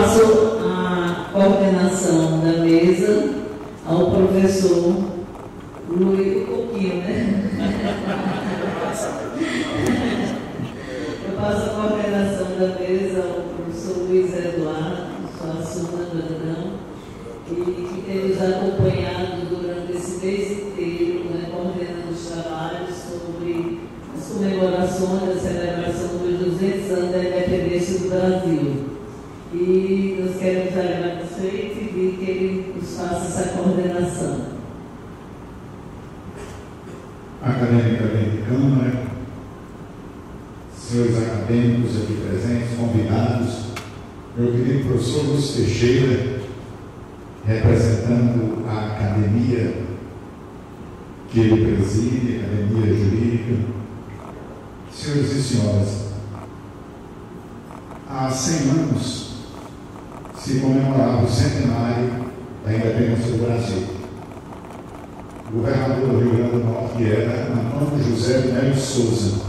passo a coordenação da mesa ao professor Luiz, um pouquinho, né? Eu passo a coordenação da mesa ao professor Luiz Eduardo, sua Suna Brandão, e que tem nos acompanhado durante esse mês inteiro, né, coordenando os trabalhos sobre as comemorações da celebração dos 200 anos da independência do Brasil. E nós queremos agradecer e pedir que ele nos faça essa coordenação. Acadêmica de Câmara, senhores acadêmicos aqui presentes, convidados, meu querido professor Lúcio Teixeira, representando a academia que ele preside, a Academia Jurídica, senhores e senhoras, há 100 anos se comemorava o centenário da independência do Brasil. O governador do Rio Grande do Norte era Antônio José de Melo Souza,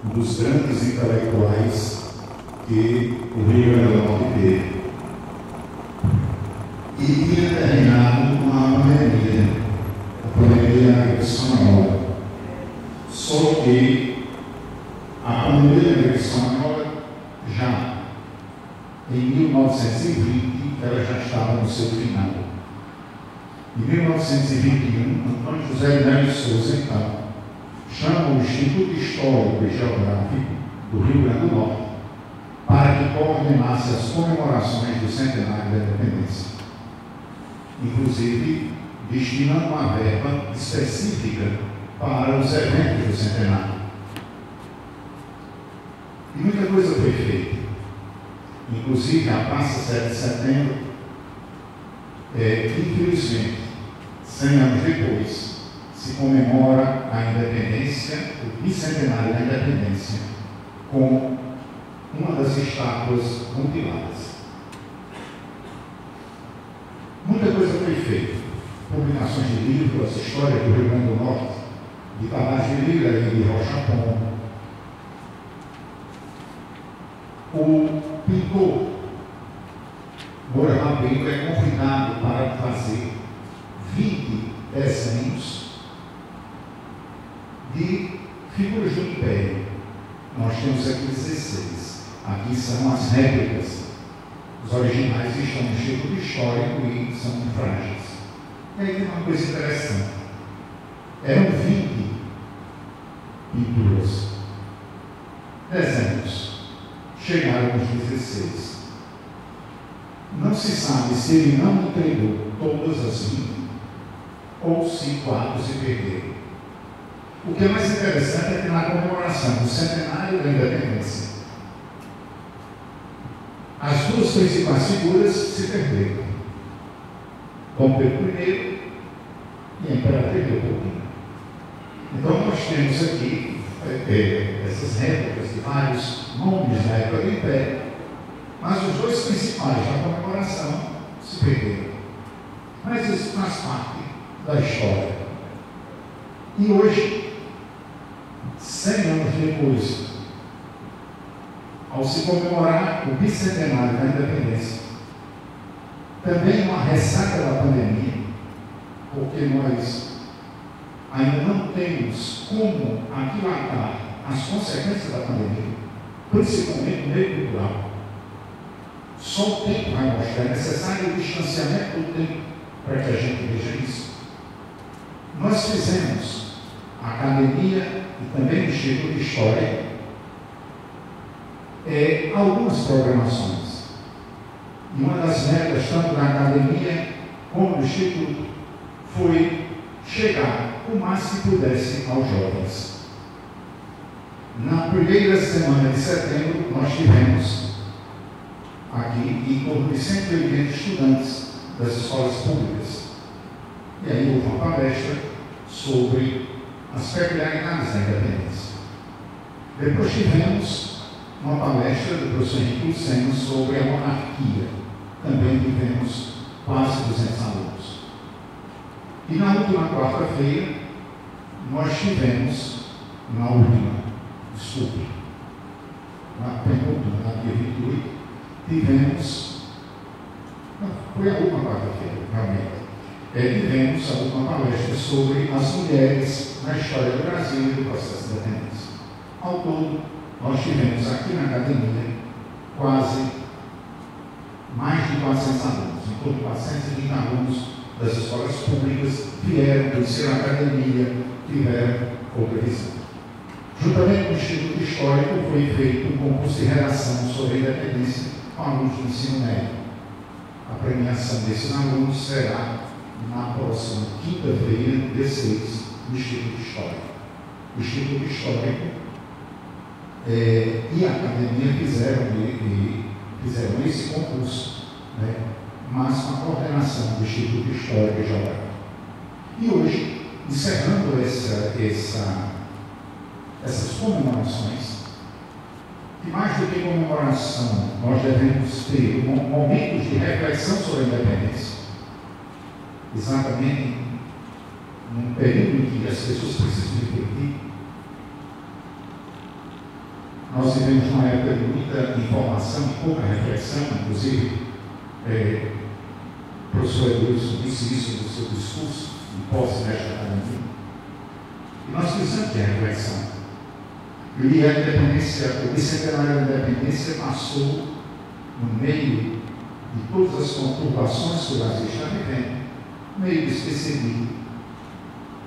um dos grandes intelectuais que o Rio Grande do Norte teve. E tinha terminado uma pandemia, a pandemia da gripe espanhola. Só que a pandemia da gripe espanhola, já em 1920, ela já estava no seu final. Em 1921, Antônio José de Melo Souza, então, chama o Instituto Histórico e Geográfico do Rio Grande do Norte para que coordenasse as comemorações do centenário da independência, inclusive destinando uma verba específica para os eventos do centenário. E muita coisa foi feita, inclusive a Praça 7 de Setembro, infelizmente, 100 anos depois, se comemora a independência, o bicentenário da independência, com uma das estátuas mutiladas. Muita coisa foi feita. Publicações de livros, História do Rio Grande do Norte, de Tavares de Lira e de Rocha Pombo. O pintor Moura Rabelo é convidado para fazer 20 desenhos de figuras do Império. Nós temos aqui 16. Aqui são as réplicas. Os originais estão no Instituto Histórico e são frágeis. E aí tem uma coisa interessante. Eram 20 pinturas, desenhos. Chegaram aos 16. Não se sabe se ele não entregou todas as 20 ou se 4 se perderam. O que é mais interessante é que na comemoração do centenário da independência, as duas principais figuras se perderam. Dom Pedro I e a Imperatriz Leopoldina. Então nós temos aqui essas réplicas de vários nomes da época do Império, mas os dois principais da comemoração se perderam. Mas isso faz parte da história. E hoje, 100 anos depois, ao se comemorar o bicentenário da independência, também uma ressaca da pandemia, porque nós ainda não temos como aquilatar as consequências da pandemia, principalmente no meio cultural. Só o tempo vai mostrar, é necessário o distanciamento do tempo para que a gente veja isso. Nós fizemos a academia e também o Instituto de História algumas programações. E uma das metas, tanto da academia como do Instituto, foi chegar o mais que pudesse aos jovens. Na primeira semana de setembro, nós tivemos aqui em torno de 180 estudantes das escolas públicas. E aí houve uma palestra sobre as peculiaridades da independência. Depois tivemos uma palestra do professor Henrique Luceno sobre a monarquia. Também tivemos quase 200 alunos. E na última quarta-feira, nós tivemos, na penúltima, na dia 28, tivemos foi a última quarta-feira, realmente. Tivemos a última palestra sobre as mulheres na história do Brasil e do processo de independência. Ao todo, nós tivemos aqui na academia quase mais de 400 alunos, em torno de 430 alunos das escolas públicas vieram conhecer a academia, tiveram outra visão. Juntamente com o Instituto Histórico, foi feito um concurso de redação sobre a independência com alunos do ensino médio. A premiação desses alunos será na próxima quinta-feira, dia 6, no Instituto Histórico. O Instituto Histórico e a academia fizeram esse concurso, né, mas com a coordenação do Instituto Histórico e Geográfico. E hoje, encerrando essas comemorações, que mais do que comemoração, nós devemos ter momentos de reflexão sobre a independência, exatamente num período em que as pessoas precisam refletir. Nós vivemos uma época de muita informação e pouca reflexão, inclusive o professor Edilson disse isso no seu discurso, em posse nesta academia. E nós precisamos de reflexão. E a independência, o bicentenário da independência passou no meio de todas as conturbações que o Brasil está vivendo, meio despercebido,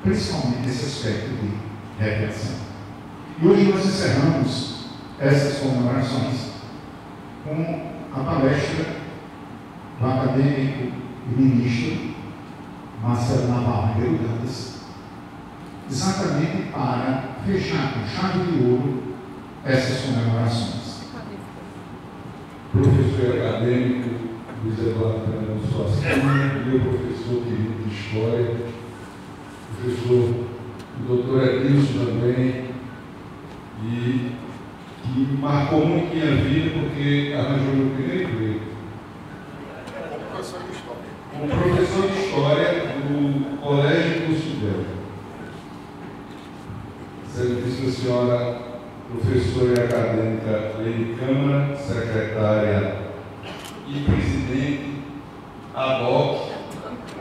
principalmente nesse aspecto de reflexão. E hoje nós encerramos essas comemorações com a palestra do acadêmico e ministro Marcelo Navarro Ribeiro Dantas, exatamente para fechar com chave de ouro essas comemorações. Professor acadêmico Luiz Eduardo Fernando Suassuna, meu professor querido de História, professor doutor Edilson também, e que marcou muito minha vida porque arranjou meu primeiro emprego. Como professor de História do Colégio do Sudeste. Excelentíssima senhora professora e acadêmica Leide Câmara, secretária e presidente ad hoc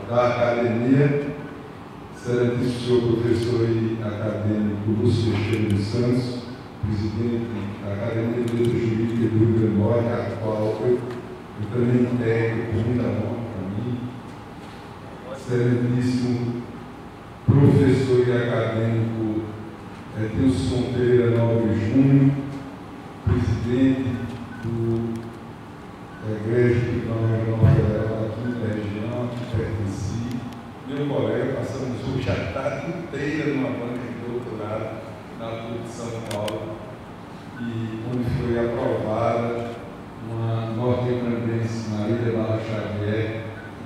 da academia, excelentíssimo senhor professor e acadêmico Lúcio Teixeira dos Santos, presidente da Academia de Letras Jurídicas do Rio Grande do Norte, a qual eu também integro com muita honra para mim, excelentíssimo professor e acadêmico Edilson Pereira Nobre Júnior, presidente do Egrégio Tribunal Regional Federal da Quinta Região, que pertenci, meu colega, passamos hoje a tarde inteira numa banca de doutorado na PUC de São Paulo, e onde foi aprovada uma norte-grandense, Marília Barra Xavier,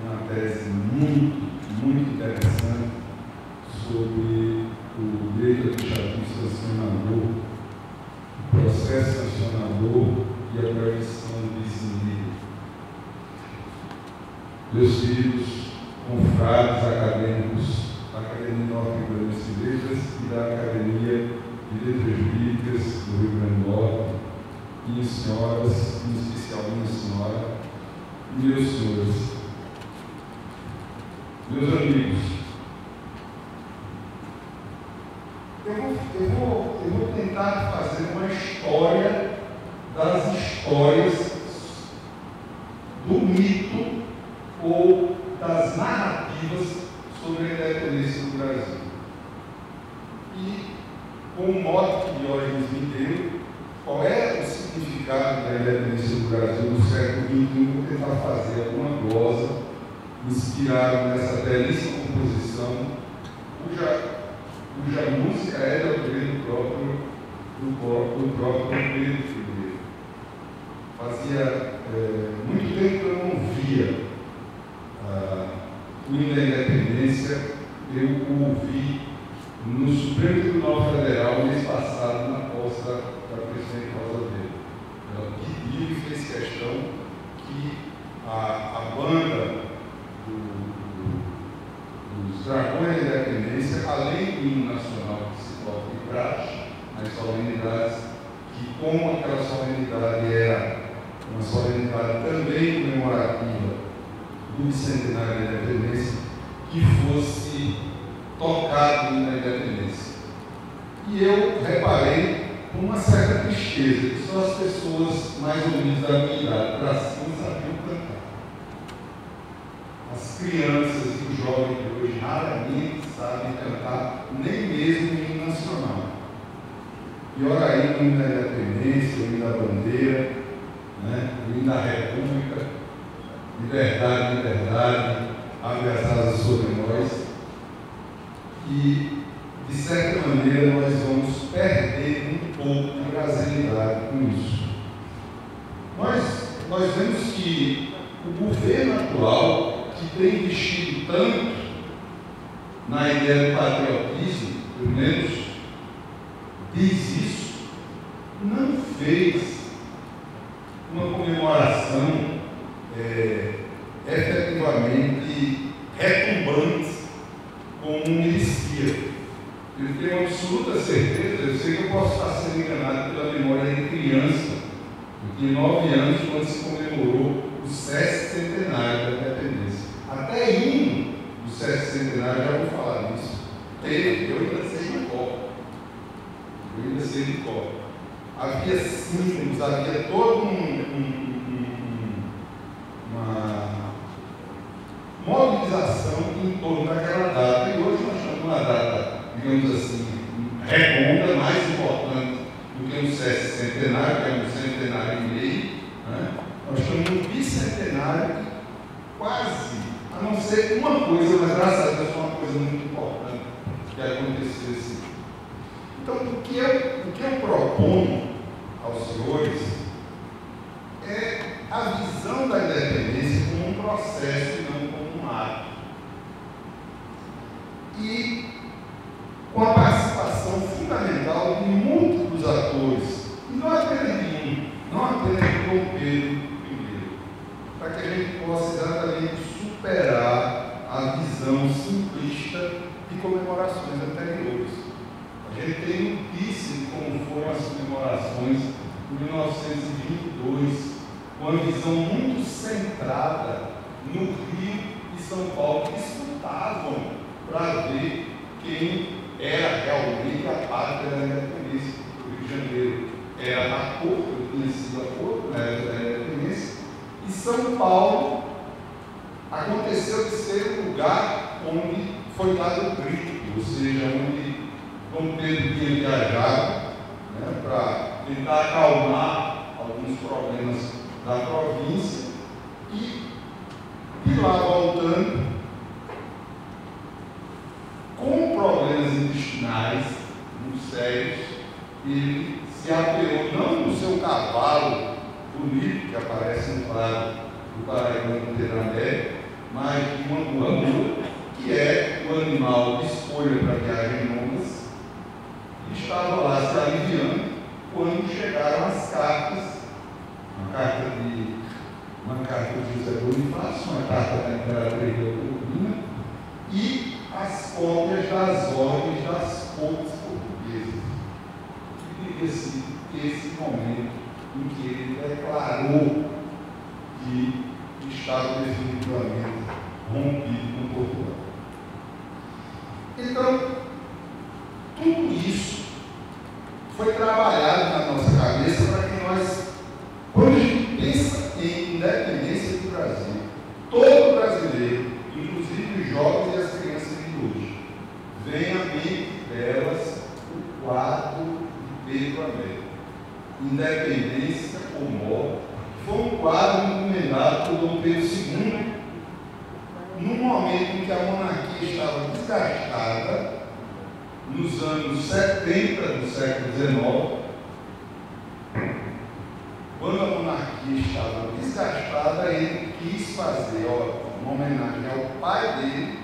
uma tese muito interessante sobre o direito administrativo sancionador, o processo sancionador e a proibição do dissídio. Meus queridos confrades acadêmicos da Academia Norte-Grandense de Letras e da Academia de Letras Jurídicas do Rio Grande do Norte, minhas senhoras, em especial minha senhora, e meus senhores, meus amigos, eu vou tentar fazer uma história das histórias do mito ou das narrativas sobre a independência do Brasil. E, com o modo que Diógenes me deu, qual é o significado da independência do Brasil no século XXI, vou tentar fazer alguma glosa inspirada nessa belíssima composição, cuja música é de autoria do próprio Pedro Figueiredo. Fazia muito tempo que eu não via o hino da independência. Eu o ouvi no Supremo Tribunal Federal mês passado, na posse da presidente Rosa Weber. Ela pediu e fez questão que a banda dos Dragões da Independência, além do hino nacional que se toca em praxe, nas solenidades, que como aquela solenidade era uma solenidade também comemorativa do bicentenário da independência que fosse tocado na independência. E eu reparei com uma certa tristeza que só as pessoas mais ou menos da minha idade para cima sabiam cantar. As crianças e os jovens de hoje raramente sabem cantar, nem mesmo o hino nacional. E ora aí o hino da independência, o hino da bandeira, né? O hino da república, liberdade, liberdade, abre as asas sobre nós. E, de certa maneira, nós vamos perder um pouco de brasilidade com isso. Nós vemos que o governo atual, que tem investido tanto na ideia do patriotismo, pelo menos diz isso, não fez uma comemoração efetivamente retumbante como merecia. Eu tenho absoluta certeza, eu sei que eu posso estar sendo enganado pela memória de criança. Eu tinha 9 anos quando se comemorou o sescentenário da independência. Até hino do sescentenário, já vou falar disso. Eu ainda sei de cor. Havia símbolos, havia toda uma mobilização em torno daquela data. E hoje nós estamos numa data, digamos assim, redonda, mais importante do que um sescentenário, que é um centenário e meio. Né? Nós estamos no bicentenário, quase, a não ser uma coisa, mas graças a Deus foi uma coisa muito importante que aconteceu assim. Então, o que eu proponho aos senhores é a visão da independência como um processo e não como um ato. E com a participação fundamental de muitos dos atores, e não apenas de um, não apenas de Dom Pedro I, para que a gente possa exatamente superar a visão simplista de comemorações anteriores. A gente tem notícia de como foram as comemorações de 1922, com uma visão muito centrada no Rio e São Paulo, que disputavam para ver quem era realmente a pátria da independência. O Rio de Janeiro era a Porto, tinha sido a Porto na época da independência, e São Paulo aconteceu de ser o lugar onde foi dado o grito, ou seja, onde Dom Pedro tinha viajado, né, para tentar acalmar alguns problemas da província, e de lá voltando, com problemas intestinais muito sérios, ele se apeou não no seu cavalo bonito, que aparece no quadro do Paraíba Monteirambé, mas de uma mula, que é o animal de escolha para viagem longas, e estava lá se aliviando quando chegaram as cartas, uma carta de José Bonifácio, uma carta da Imperatriz Leopoldina, e as cópias das ordens das cortes portuguesas. E teria sido esse momento em que ele declarou que estava definitivamente rompido com Portugal. Então, tudo isso foi trabalhado na nossa cabeça para que nós, quando a gente pensa em independência do Brasil, todo brasileiro, inclusive os jovens e as crianças de hoje, vem à mente delas o quadro de Pedro Américo, Independência ou Morte, que foi um quadro encomendado por Dom Pedro II, num momento em que a monarquia estava desgastada, nos anos 70 do século XIX, quando a monarquia estava desgastada, ele quis fazer uma homenagem ao pai dele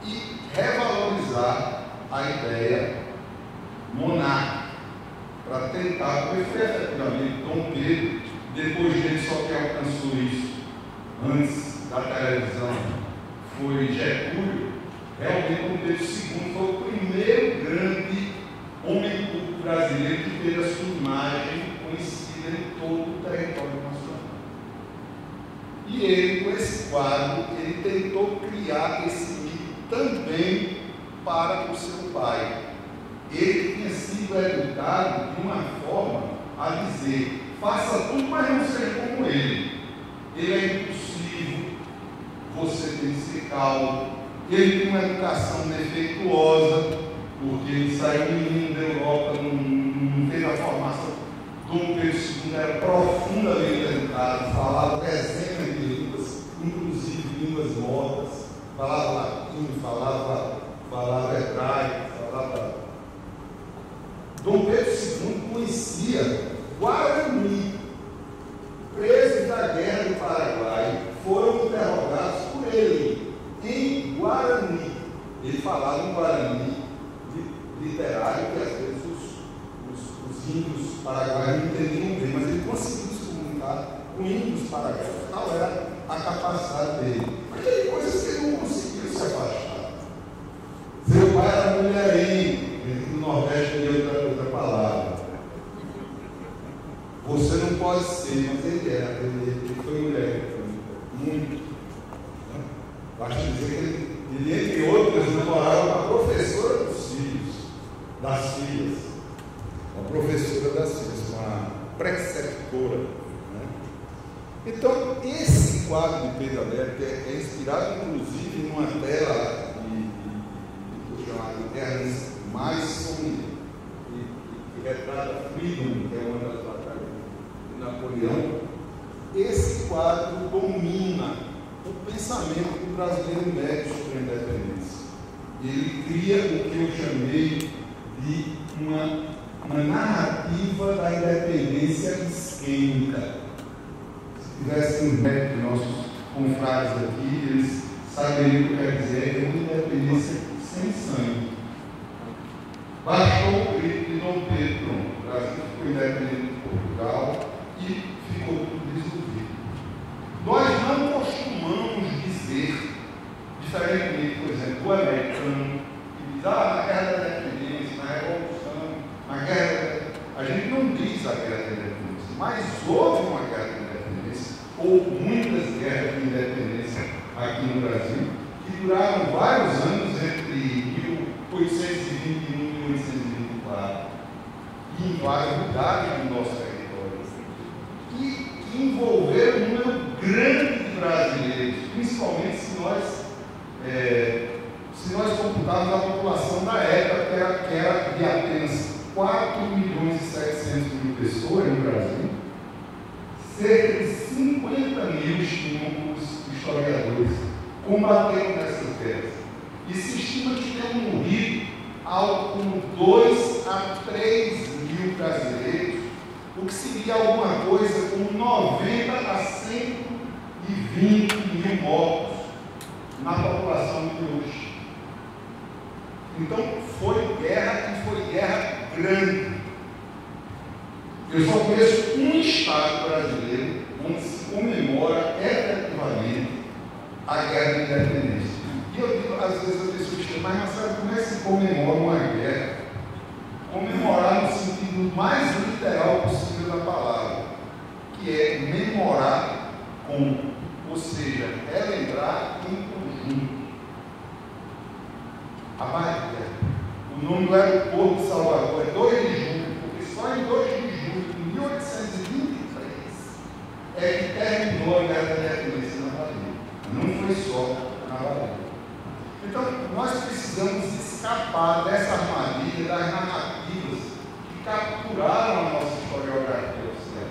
e revalorizar a ideia monárquica, para tentar, porque foi efetivamente Dom Pedro, depois dele só que alcançou isso antes da televisão, foi Getúlio. Realmente Dom Pedro II foi o primeiro grande homem público brasileiro que teve a sua imagem conhecida em todo o território nacional. E ele, com esse quadro, ele tentou criar esse mito também para o seu pai. Ele tinha sido educado de uma forma a dizer: faça tudo, mas não seja como ele. Ele é impulsivo, você tem que ser calmo. Ele tem uma educação defeituosa, porque ele saiu menino da Europa, não fez a formação. Dom Pedro II era profundamente educado, falava dezenas de línguas, inclusive línguas mortas, falava latim, falava hebraico, falava. Dom Pedro II conhecia Guarani. Presos da Guerra do Paraguai foram interrogados por ele em Guarani. Ele falava um Guarani literário que às vezes os índios paraguaios não entendiam bem, mas ele conseguiu se comunicar com índios paraguaios. Tal era a capacidade dele. Mas tem coisas que ele não conseguiu se afastar. Seu pai era mulherengo, no Nordeste tem outra palavra. Você não pode ser, mas ele era, ele foi mulher, muito. Basta dizer que ele, entre outras, namorava uma professora dos filhos, das filhas. Uma professora das filhas, uma preceptora. Né? Então, esse quadro de Pedro Américo é inspirado, inclusive, numa tela chamada Terras Mais Sombria, que retrata Freedom, que é uma das batalhas de Napoleão. Esse quadro domina o pensamento do brasileiro médio sobre a independência. Ele cria o que eu chamei de uma narrativa da independência isquêmica. Se tivessem médico nossos confrades aqui, eles saberiam o que quer dizer, é uma independência sem sangue. Baixou o grito de Dom Pedro, o Brasil ficou independente de Portugal e ficou tudo resolvido. Nós não costumamos dizer, diferentemente, por exemplo, do americano, que diz: na guerra da independência, na revolução, na guerra. A gente não diz a guerra da independência, mas houve uma guerra da independência, ou muitas guerras de independência aqui no Brasil, que duraram vários anos, entre 1821 e 1824, e em vários lugares do nosso território, que envolveram um número grande de brasileiros, principalmente se nós computarmos a população da época, que era de apenas 4.700.000 pessoas no Brasil. Cerca de 50 mil, estimam os historiadores, combateram nessas guerras. E se estima que tenham morrido algo como 2 a 3 mil brasileiros, o que seria alguma coisa como 90 a 120 mil mortos na população de hoje. Então, foi guerra e foi guerra grande. Eu só conheço um estado brasileiro onde se comemora efetivamente a guerra de independência. E eu digo, às vezes as pessoas dizem: mas Marcelo, como é que se comemora uma guerra? Comemorar no sentido mais literal possível da palavra, que é memorar com, ou seja, relembrar em conjunto. A Bahia, o nome do aeroporto de Salvador é 2 de julho, porque só em 2 de julho de 1823 é que terminou a guerra da independência na Bahia. Não foi só na Bahia. Então, nós precisamos escapar dessa armadilha das narrativas que capturaram a nossa historiografia oficial.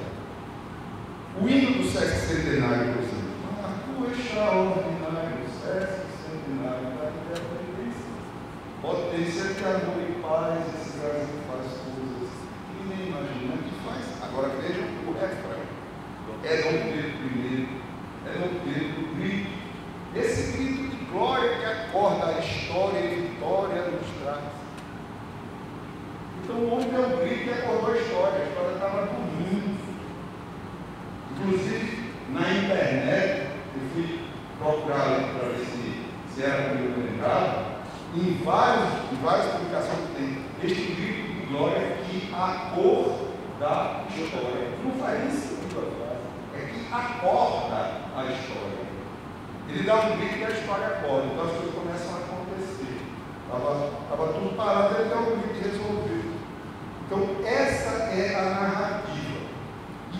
O hino do sexcentenário, por exemplo, marcou extraordinário o sexcentenário da independência. Pode ter certeza que amor e paz, esse Brasil faz coisas que nem imagina que faz. Agora vejam o refrão. É Dom Pedro I, é Dom Pedro o grito. Esse grito de glória que acorda a história e vitória nos traz. Então o homem deu um grito e acordou a história estava dormindo. Inclusive, na internet, eu fui procurar para ver se era como eu lembrava. Em várias publicações que tem este grito de glória que a cor da história. Não faz isso, é que acorda a história. Ele dá um grito e a história acorda, então as coisas começam a acontecer. Estava tudo parado, ele dá um grito e resolveu. Então, essa é a narrativa.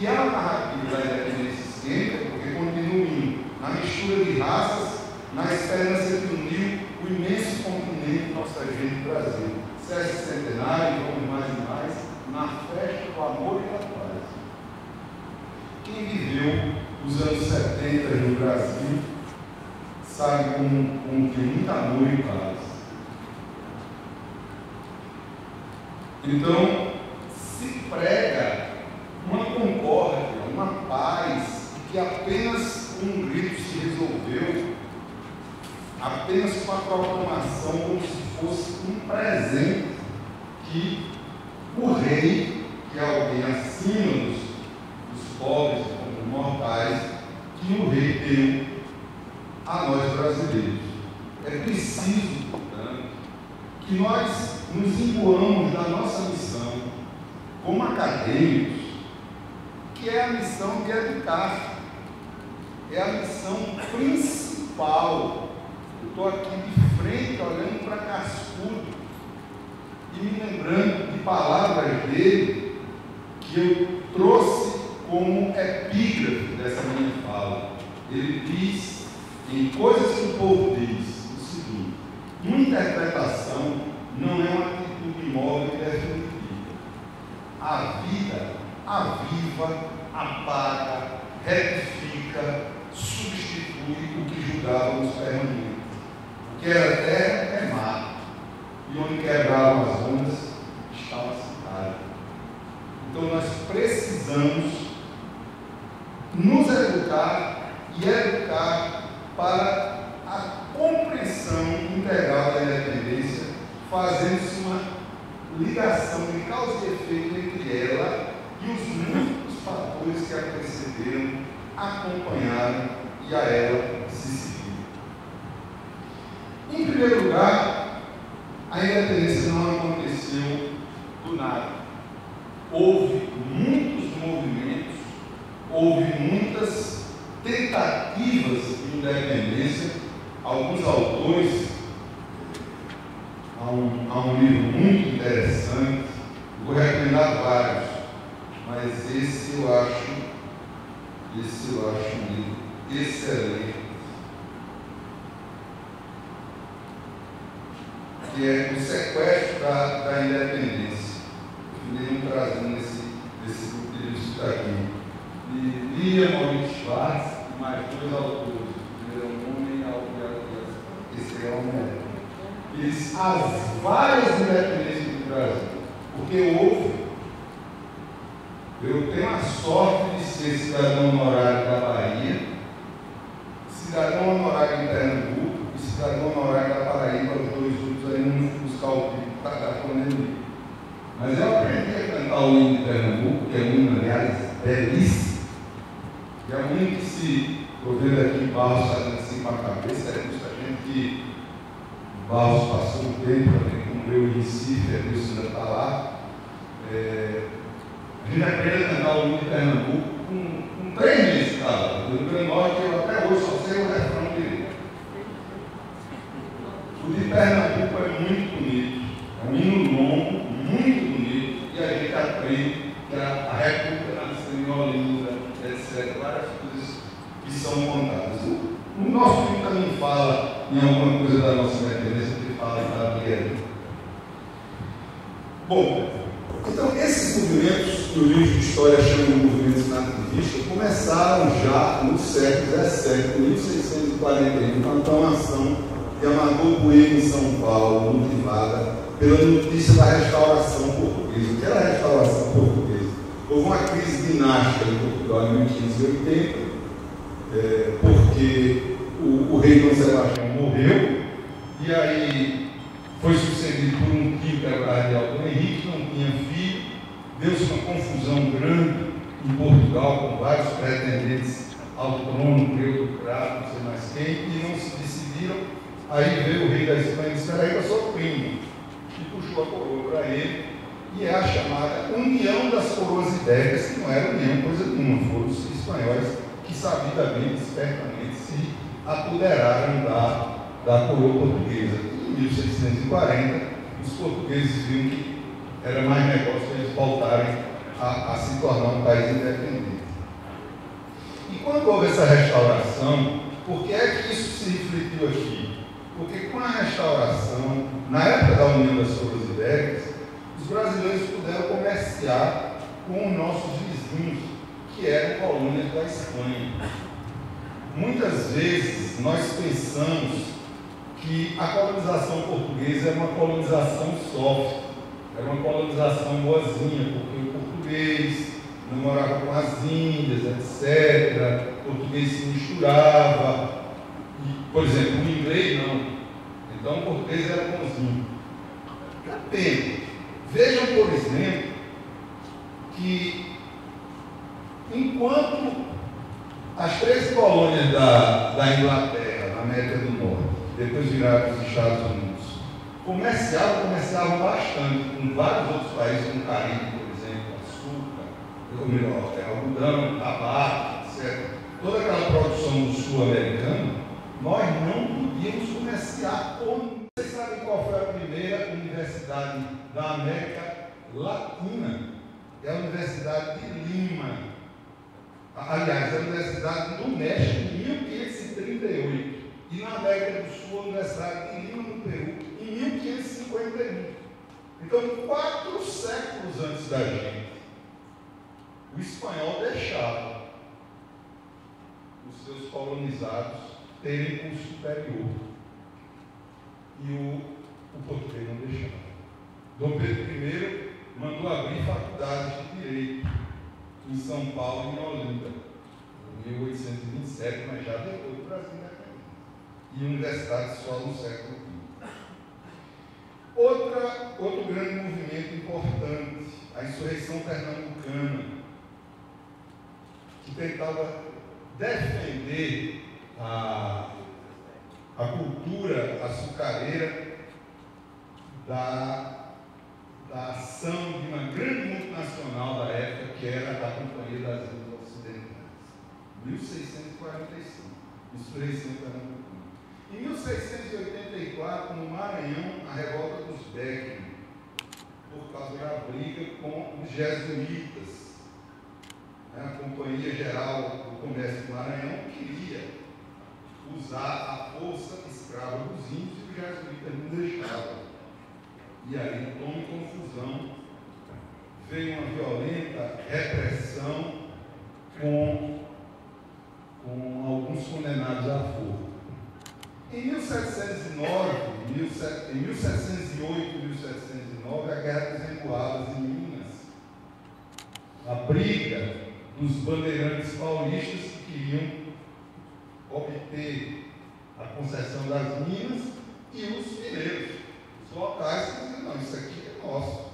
E a narrativa da independência esquenta, porque continua indo na mistura de raças, na esperança de unir o imenso continente nossa gente Brasil. Sesquicentenário, vamos mais e mais, na festa do amor e da paz. Quem viveu os anos 70 no Brasil sabe como tem muito amor e paz. Então, se prega uma concórdia, uma paz, que apenas um grito se resolveu, apenas com a proclamação, como se fosse um presente que o rei, que é alguém acima dos pobres, como mortais, que o rei deu a nós brasileiros. É preciso, portanto, que nós nos imbuamos da nossa missão como acadêmicos, que é a missão de educar, é a missão principal. Eu estou aqui de frente, olhando para Cascudo e me lembrando de palavras dele que eu trouxe como epígrafe dessa minha fala. Ele diz, em Coisas que o Povo Diz, o seguinte: uma interpretação não é uma atitude imóvel e definitiva. A vida aviva, apaga, retifica, substitui o que julgávamos permanente. O que era terra é mar, e onde quebravam as ondas estava a cidade. Então nós precisamos nos educar e educar para a compreensão integral da independência, fazendo-se uma ligação de causa e efeito entre ela e os múltiplos fatores que a precederam, acompanharam e a ela se seguiram. Em primeiro lugar, a independência não aconteceu do nada. Houve muitos movimentos, houve muitas tentativas de independência. Alguns autores, há um livro muito interessante, vou recomendar vários, mas esse eu acho um livro excelente, que é O Sequestro da Independência. Eu fiquei trazendo nesse grupo de livros que está aqui. E Lia Maurício Schwartz e mais dois autores, esse é o melhor. Eles, as várias independências do Brasil, porque eu tenho a sorte de ser cidadão honorário da Bahia, cidadão honorário de Pernambuco e cidadão honorário da Paraíba, os dois grupos aí não fui buscar o título da pandemia. Mas eu aprendi a cantar o hino de Pernambuco, que é um hino, aliás, belíssimo. E é um hino que, se estou vendo aqui em Barros fazendo assim com a cabeça, é muita gente que Barros passou um tempo, como eu em Recife, a Deus ainda está lá. A gente aprende a cantar o hino de Pernambuco com 3 meses, cara. No Rio Grande do Norte, eu até hoje só sei o refrão dele. O de Pernambuco é muito bonito, é um hino longo, muito bonito, e a gente aprende que a República nasceu em Olinda, etc. Várias coisas que são contadas. O nosso livro também fala em alguma coisa da nossa independência, que fala da guerra. Bom, então esses movimentos que o livro de história chama de movimentos nativistas começaram já no século XVII, 1641, com a aclamação de Amador Bueno em São Paulo, motivada pela notícia da restauração portuguesa. O que era a restauração portuguesa? Houve uma crise dinástica em Portugal em 1580, porque o rei Dom Sebastião morreu, e aí foi sucedido por um tio cardeal Dom Henrique, não tinha filho, deu-se uma confusão grande em Portugal, com vários pretendentes ao trono, Teodocrato, não sei mais quem, e não se decidiram. Aí veio o rei da Espanha e disse: espera aí, eu sou primo, e puxou a coroa para ele, e é a chamada União das Coroas Ibéricas, que não era união coisa nenhuma, foram os espanhóis que sabidamente, espertamente, se apoderaram da coroa portuguesa. Em 1640, os portugueses viram que era mais negócio eles voltarem a se tornar um país independente. E quando houve essa restauração, por que é que isso se refletiu aqui? Porque com a restauração, na época da União das Coroas Ibéricas, os brasileiros puderam comerciar com os nossos vizinhos, que eram colônias da Espanha. Muitas vezes nós pensamos que a colonização portuguesa era uma colonização soft, era uma colonização boazinha, porque o português namorava com as índias, etc. O português se misturava. E, por exemplo, o inglês não. Então o português era bonzinho. Apenas. Vejam, por exemplo, que enquanto as 13 colônias da Inglaterra, na América do Norte, depois viraram os Estados Unidos, comerciavam bastante com vários outros países, como o Caribe, por exemplo, açúcar, algodão, tabaco, etc. Toda aquela produção do sul-americano, nós não podíamos comerciar com. Vocês sabem qual foi a primeira universidade da América Latina? É a Universidade de Lima. Aliás, a Universidade do México, em 1538. E na América do Sul, a Universidade de Lima, no Peru, em 1551. Então, 4 séculos antes da gente, o espanhol deixava os seus colonizados terem curso superior. E o português não deixava. Dom Pedro I mandou abrir faculdades de Direito em São Paulo e em Olinda, em 1827, mas já depois do Brasil independente. E universidades só no século XX. Outro grande movimento importante, a insurreição pernambucana, que tentava defender a cultura açucareira da ação de uma grande multinacional da época, que era a Companhia das Índias Ocidentais. 1645, insurreição pernambucana. Em 1684, no Maranhão, a revolta dos Beckman, por causa da briga com os jesuítas. A Companhia Geral do Comércio do Maranhão queria usar a força escrava dos índios e os jesuítas não deixavam. E aí, tome confusão, veio uma violenta repressão com alguns condenados à forca. Em 1709, em 1708 e 1709, a Guerra dos Emboadas em Minas, a briga dos bandeirantes paulistas que queriam obter a concessão das minas e os mineiros, os locais, que diziam, não, isso aqui é nosso.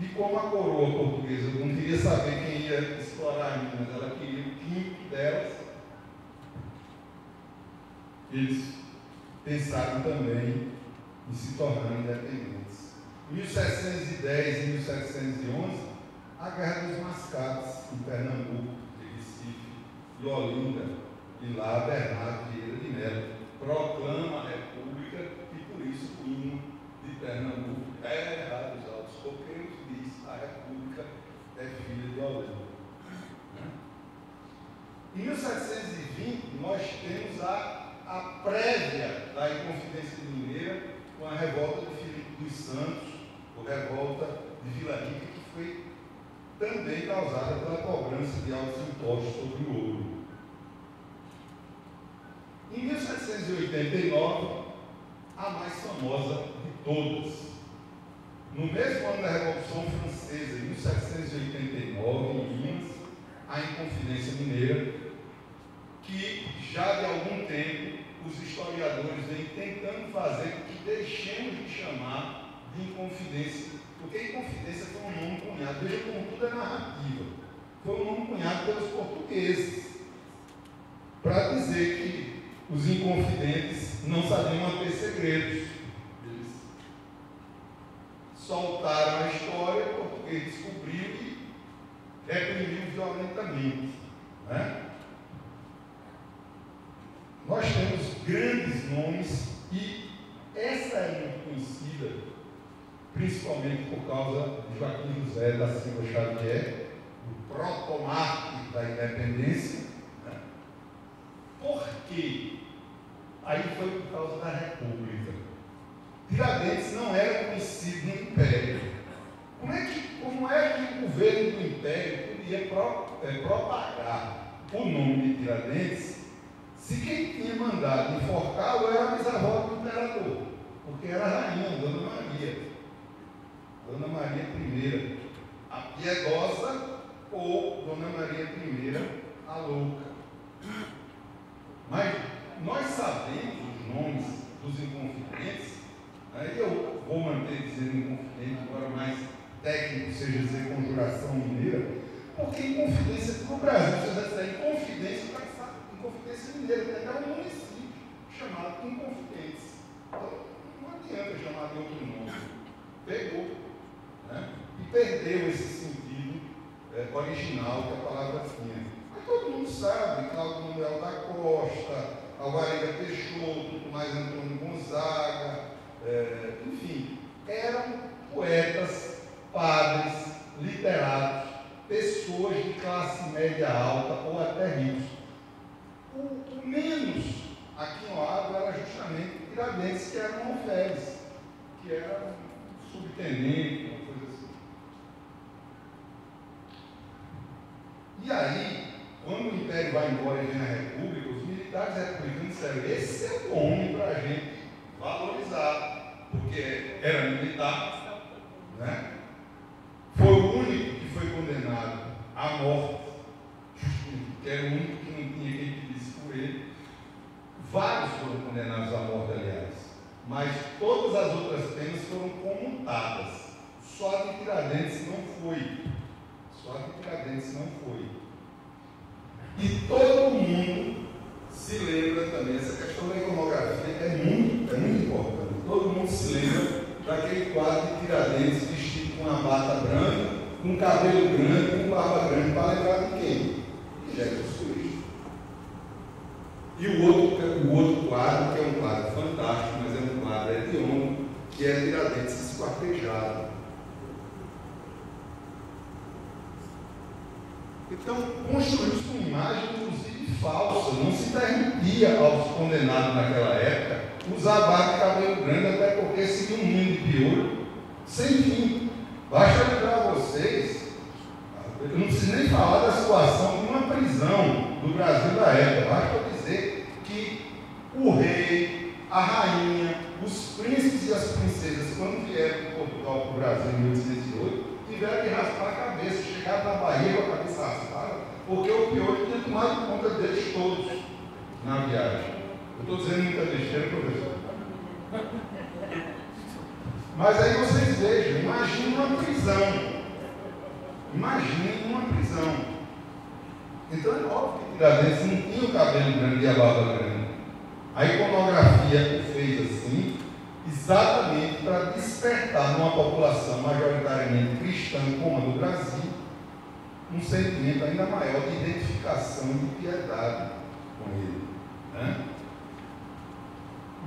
E como a coroa portuguesa não queria saber quem ia explorar Minas, ela queria o quinto delas, eles pensaram também em se tornar independentes. Em 1710 e 1711, a Guerra dos Mascates, em Pernambuco, em Recife e Olinda, e lá Bernardo Vieira de Mello proclama a República e por isso o hino de Pernambuco é errado os altos coqueiros, diz a República é filha de Olinda. Em 1720 nós temos a prévia da Inconfidência Mineira com a revolta de Filipe dos Santos, ou revolta de Vila Rica, que foi também causada pela cobrança de altos impostos sobre o ouro. Em 1789, a mais famosa de todas. No mesmo ano da Revolução Francesa, em 1789, em Minas, a Inconfidência Mineira, que já de algum tempo os historiadores vêm tentando fazer com que deixemos de chamar de Inconfidência, porque Inconfidência foi um nome cunhado, veja como tudo é narrativa, foi um nome cunhado pelos portugueses, para dizer que os inconfidentes não sabiam manter segredos. Eles soltaram a história, o português descobriu e reprimiu violentamente. Né? nós temos grandes nomes e essa é muito conhecida, principalmente por causa de Joaquim José da Silva Xavier, o protomártir da independência. Né? Por quê? Aí foi por causa da República. Tiradentes não era conhecido no Império. Como é que o governo do Império podia propagar o nome de Tiradentes se quem tinha mandado enforcá-lo era a bisavó do imperador? Porque era a rainha, Dona Maria. Dona Maria I, a piedosa, ou Dona Maria I, a louca. Mas nós sabemos os nomes dos inconfidentes, aí eu vou manter dizendo inconfidente, embora mais técnico seja dizer conjuração mineira, porque Inconfidência no Brasil, se você disser Inconfidência mineira, tem até um município chamado Inconfidentes. Então, não adianta chamar de outro nome. Pegou, né? E perdeu esse sentido original que a palavra tinha. Mas todo mundo sabe, Cláudio Manuel da Costa, Alvarenga Peixoto, mais Antônio Gonzaga, enfim, eram poetas, padres, literatos, pessoas de classe média alta ou até ricos. O menos aqui no Oado era justamente Tiradentes, que era um alferes, que era um subtenente, uma coisa assim. E aí, quando o Império vai embora e vem a República, os militares republicanos disseram: esse é o homem para a gente valorizar, porque era militar, né? Foi o único que foi condenado à morte, que era o único que não tinha quem pedisse por ele. Vários foram condenados à morte, aliás, mas todas as outras penas foram comutadas. Só a de Tiradentes não foi. Só a de Tiradentes não foi. E todo mundo se lembra também, essa questão da iconografia é muito importante. Todo mundo se lembra daquele quadro de Tiradentes vestido com uma bata branca, com cabelo grande, com barba grande, para lembrar de quem? De Jesus Cristo. E o outro quadro, que é um quadro fantástico, mas é um quadro hediondo, que é Tiradentes esquartejado. Então, construiu-se uma imagem, inclusive, falsa. Não se permitia aos condenados naquela época usar barba de cabelo grande, até porque seria um ninho de piolho sem fim. Basta lembrar a vocês, eu não preciso nem falar da situação de uma prisão do Brasil da época. Basta dizer que o rei, a rainha, os príncipes e as princesas, quando vieram de Portugal para o Brasil em 1808, tiveram que raspar a cabeça, chegaram na Bahia com a cabeça raspada, porque o piolho tinha tomado conta deles todos na viagem. Eu estou dizendo muita besteira, professor. Mas aí vocês vejam, imaginem uma prisão. Imaginem uma prisão. Então é óbvio que Tiradentes não tinha o cabelo grande e a barba grande. A iconografia o fez assim, exatamente para despertar numa população majoritariamente cristã como a do Brasil, um sentimento ainda maior de identificação e de piedade com ele. Né?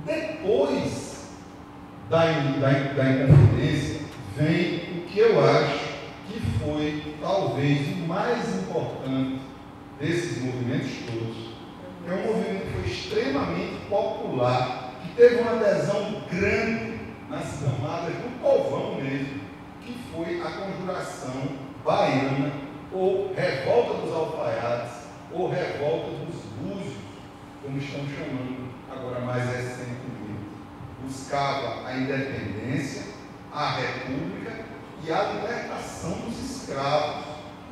Depois da Inconfidência vem o que eu acho que foi talvez o mais importante desses movimentos todos, que é um movimento que foi extremamente popular, que teve uma adesão grande nas camadas do povão mesmo, que foi a Conjuração Baiana, ou Revolta dos Alfaiates, ou Revolta dos Búzios, como estão chamando agora mais recentemente. Buscava a independência, a república e a libertação dos escravos.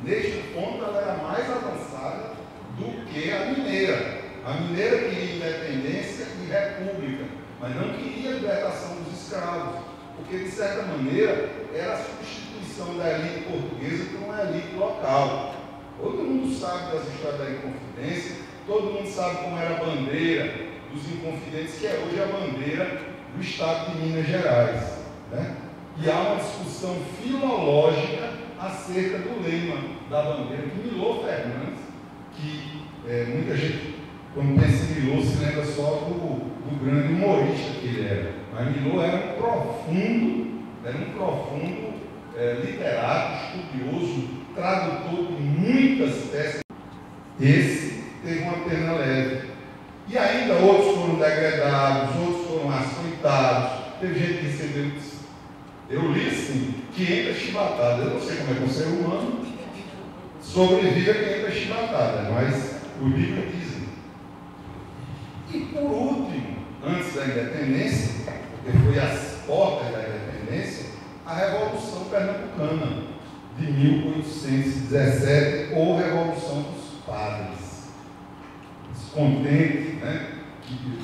Neste ponto ela era mais avançada do que a mineira. A mineira queria independência e república, mas não queria a libertação dos escravos, porque de certa maneira era a substituição da elite portuguesa por uma elite local. Todo mundo sabe das histórias da Inconfidência, todo mundo sabe como era a bandeira dos Inconfidentes, que é hoje a bandeira do Estado de Minas Gerais. Né? E há uma discussão filológica acerca do lema da bandeira, que Milor Fernandes, que muita gente Quando pensa em Milô, se lembra só do grande humorista que ele era. Mas Milô era um profundo literato, estudioso, tradutor de muitas peças. Esse teve uma pena leve. E ainda outros foram degradados, outros foram açoitados. Teve gente que recebeu, eu li assim, 500 chibatadas. Eu não sei como é que um ser humano sobrevive a 500 chibatadas, mas o livro diz. E por último, antes da independência, porque foi às portas da independência, a Revolução Pernambucana de 1817, ou Revolução dos Padres. Descontente, né? Que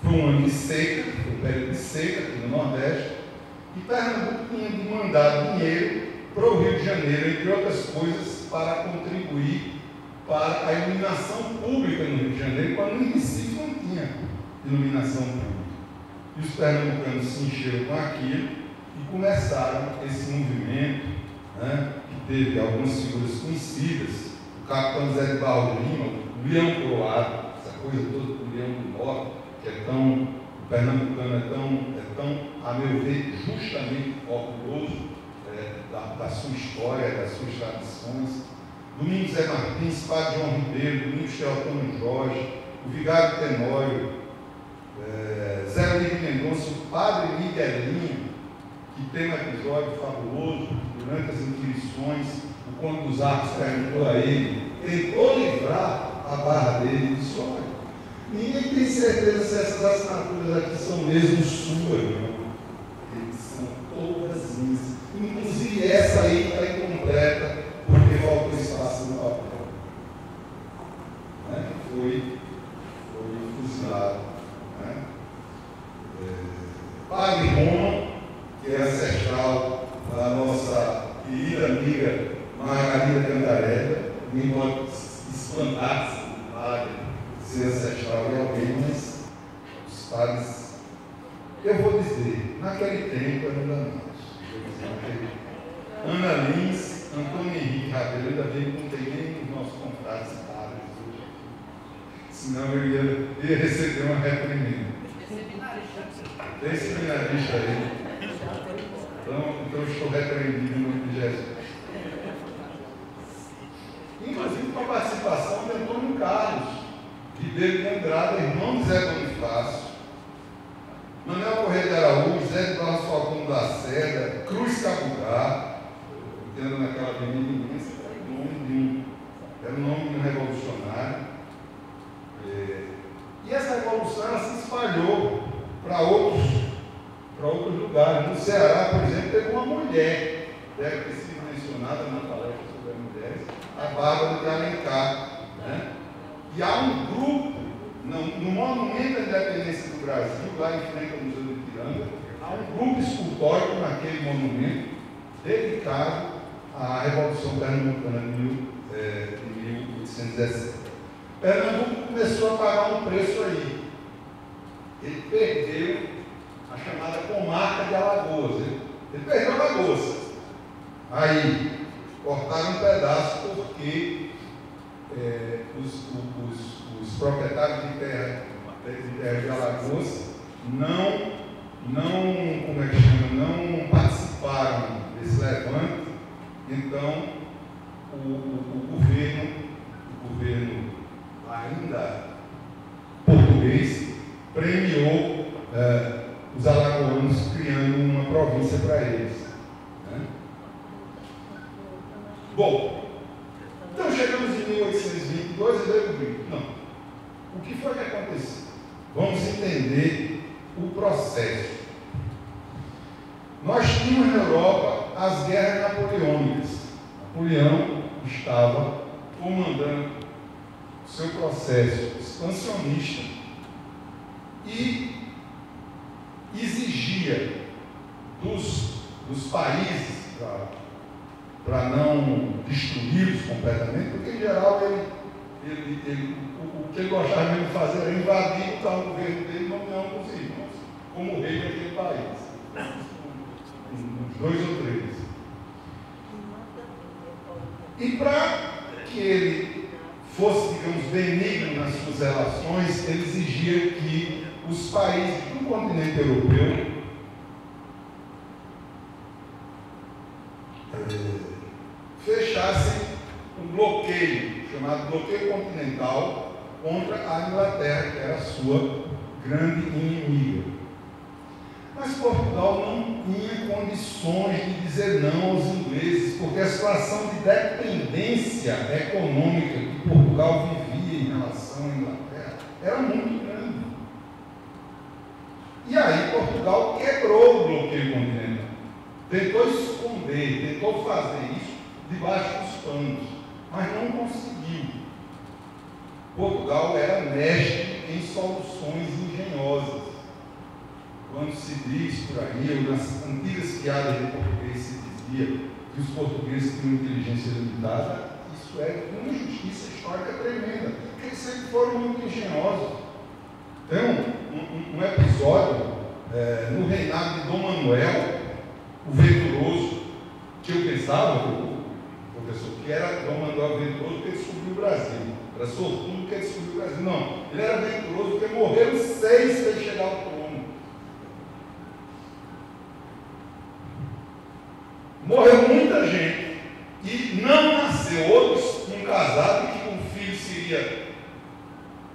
foi um ano de seca, foi um período de seca aqui no Nordeste, e Pernambuco tinha demandado dinheiro para o Rio de Janeiro, entre outras coisas, para contribuir para a iluminação pública no Rio de Janeiro, quando no Recife não tinha iluminação pública. E os pernambucanos se encheram com aquilo e começaram esse movimento, né, que teve algumas figuras conhecidas, o capitão Zé de Barro Lima, o Leão Coroado, essa coisa toda do Leão do Norte, que é tão, o pernambucano é tão, a meu ver, justamente orgulhoso da sua história, das suas tradições. Domingos Zé Martins, Padre João Ribeiro, Domingos Teotônio Jorge, o Vigário Tenório, Zé Luiz Mendonça, o Padre Miguelinho, que tem um episódio fabuloso, durante as inquisições, o Conde dos Arcos perguntou a ele, tentou livrar a barra dele e disse, olha, ninguém tem certeza se essas assinaturas aqui são mesmo suas, não. Eles são todas minhas. Inclusive essa aí está incompleta, porque faltou espaço no papel. Né? Foi fuzilado. Né? Padre Roma, que é ancestral da nossa querida amiga Margarida Cantarella, ninguém pode espantar-se do padre ser ancestral de alguém, mas os padres, eu vou dizer, naquele tempo era ainda mais. Ana Lins, Antônio Henrique Rabelo, ainda bem que não tem nem os nossos contatos padres hoje, senão eu ia receber uma reprimenda. Tem seminarista aí. Então eu estou repreendido em nome de Jesus. Inclusive com a participação de Antônio Carlos Ribeiro de Andrade, irmão de Zé Bonifácio, Manuel Correia de Araújo, Zé de Barros Falcão da Seda, Cruz Cabugá, tendo naquela avenida imensa, era o nome de um revolucionário. E essa revolução ela se espalhou para outros lugares. No Ceará, por exemplo, teve uma mulher, deve ter sido mencionada na palestra sobre as mulheres, a Bárbara de Alencar. Né? E há um grupo, no Monumento à Independência do Brasil, lá em frente ao Museu do Ipiranga, há um grupo escultórico naquele monumento dedicado à Revolução Pernambucana de 1817. Pernambuco começou a pagar um preço aí. Ele perdeu a chamada comarca de Alagoas. Ele perdeu Alagoas. Aí, cortaram um pedaço porque os proprietários de terra de Alagoas não participaram desse levante. Então, o governo ainda português premiou os alagoanos criando uma província para eles. Né? Bom, então chegamos em 1822 e veio o grito. Não. O que foi que aconteceu? Vamos entender o processo. Nós tínhamos na Europa as guerras napoleônicas. Napoleão estava comandando seu processo expansionista e exigia dos países, para não destruí-los completamente, porque em geral o que ele gostava mesmo de fazer era invadir o governo dele, nomeando os irmãos como rei daquele país. Uns 2 ou 3. E para que ele fosse, digamos, benigno nas suas relações, ele exigia que os países do continente europeu fechassem um bloqueio, chamado bloqueio continental, contra a Inglaterra, que era a sua grande inimiga. Mas Portugal não tinha condições de dizer não aos ingleses, porque a situação de dependência econômica que Portugal vivia em relação à Inglaterra era muito grande. E aí Portugal quebrou o bloqueio continental. Tentou esconder, tentou fazer isso debaixo dos panos, mas não conseguiu. Portugal era mestre em soluções engenhosas. Quando se diz por aí, ou nas antigas piadas de português se dizia que os portugueses tinham inteligência limitada, isso é uma injustiça histórica tremenda, porque eles sempre foram muito engenhosos. Tem um episódio no reinado de Dom Manuel, o Venturoso, que eu pensava, professor, que era Dom Manuel Venturoso porque ele descobriu o Brasil. Era sortudo porque ele descobriu o Brasil. Não, ele era venturoso porque morreram 6 para ele chegar ao trono. Morreu muita gente e não nasceu outros, um casado que um filho seria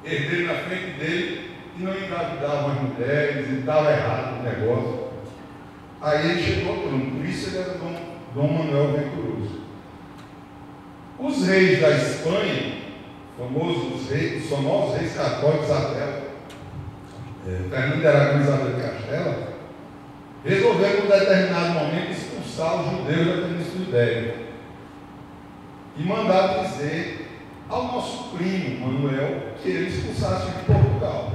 herdeiro na frente dele e não engravidavam as mulheres e estava errado o negócio. Aí ele chegou ao trono, por isso ele era Dom Manuel Venturoso. Os reis da Espanha, os famosos reis católicos Isabel, Fernando de Aragão e Isabel de Castela, resolveram, em determinado momento, expulsar os judeus da Península Ibérica e mandaram dizer ao nosso primo Manuel que ele expulsasse de Portugal.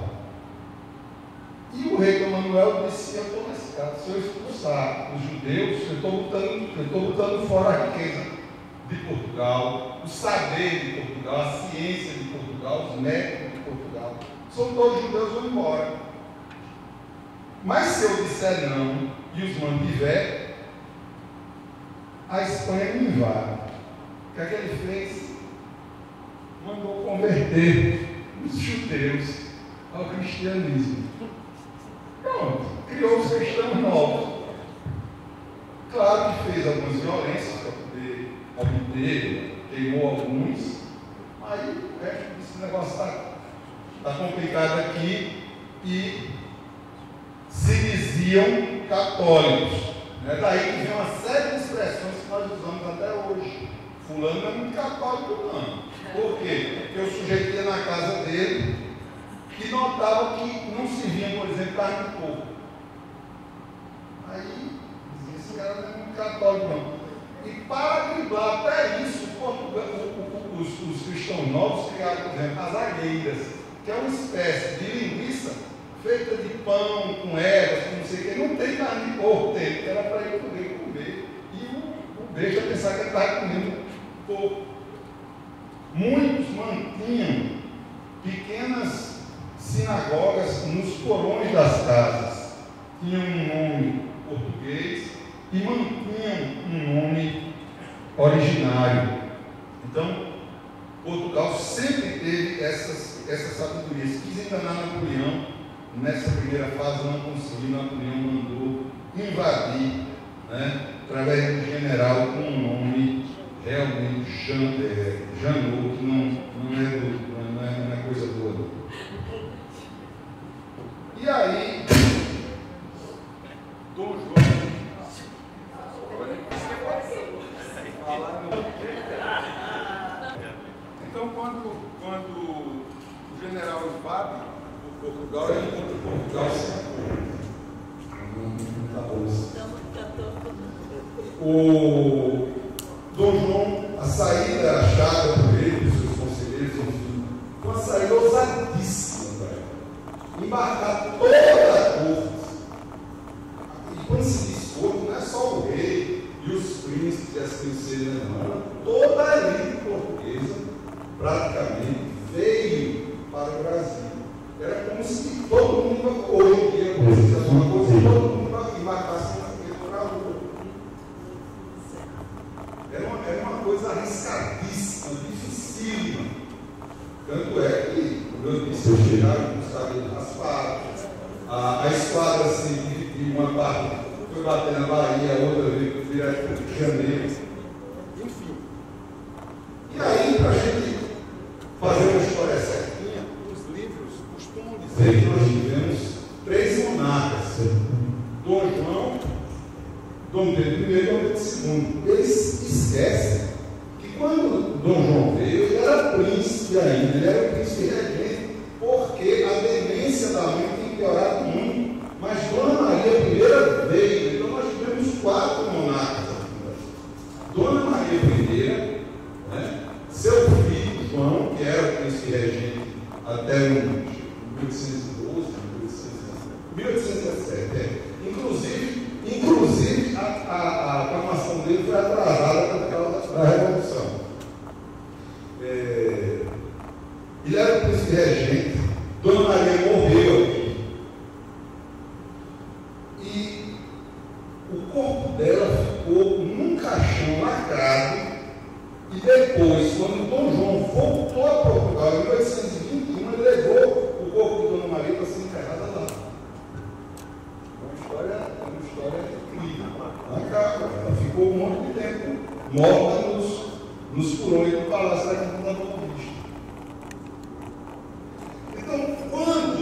E o rei Dom Manuel disse: eu estou lascado, se eu expulsar os judeus, eu estou lutando fora a riqueza de Portugal, o saber de Portugal, a ciência de Portugal, os médicos de Portugal, são todos judeus, vão embora. Mas se eu disser não e os mantiver, a Espanha me invade. O que é que ele fez? Mandou converter os judeus ao cristianismo. Pronto, criou os cristãos novos. Claro que fez algumas violências para poder obter, queimou alguns. Aí o resto desse negócio está complicado aqui e se diziam católicos. Daí que vem uma série de expressões que nós usamos até hoje. Fulano não é muito católico, não. Por quê? Porque o sujeito ia na casa dele e notava que não se via, por exemplo, carne de porco. Aí dizia: esse cara não é muito católico, não. E para driblar até isso, os cristãos novos criaram, por exemplo, as alheiras, que é uma espécie de linguiça feita de pão, com ervas, com não sei o que, não tem carne de porco dentro, que era para ele poder comer. E o beijo ia pensar que ele estava comendo porco. Muitos mantinham pequenas sinagogas nos porões das casas. Tinham um nome português e mantinham um nome originário. Então, Portugal sempre teve essa sabedoria. Se quis enganar Napoleão, nessa primeira fase não conseguiu. Napoleão mandou invadir, através de um general com um nome realmente Janot, que não é coisa boa. E aí, Dom João, então quando o general invade Portugal, ele encontra Portugal o Dom João, a saída achada por ele, por seus conselheiros, foi uma saída ousadíssima para ele. Embarcar toda a corte. E quando se diz corte, não é só o rei e os príncipes e as princesas, não. Toda a elite portuguesa, praticamente, veio para o Brasil. Era como se todo mundo, hoje em dia, acontecesse alguma coisa, e todo mundo embarcasse para a rua. Era uma coisa arriscadíssima, dificílima. A esquadra assim, de uma parte foi bater na Bahia, a outra veio direto para o Rio de Janeiro. Enfim. E aí, para a gente fazer uma história certinha, os livros costumam dizer que nós tivemos 3 monarcas: Dom João, Dom Pedro I e Dom Pedro II. Eles esquecem que quando Dom João veio, ele era príncipe ainda, ele era o príncipe regente, porque a demência da mãe tem piorado muito. Mas Dona Maria I veio, então nós tivemos 4 monarcas aqui. Dona Maria I, né, seu filho João, que era o príncipe regente até 1812, 1817. Inclusive a aclamação dele foi atrasada por causa da Revolução. Ele era o príncipe regente. Dona Maria morreu aqui. E o corpo dela ficou num caixão lacrado. E depois, quando Dom João voltou a Portugal em 1821, ele levou o corpo de Dona Maria para ser enterrada lá. É uma história incrível. Ela ficou um monte de tempo morta nos porões do Palácio da Quinta da Boa Vista. Então, quando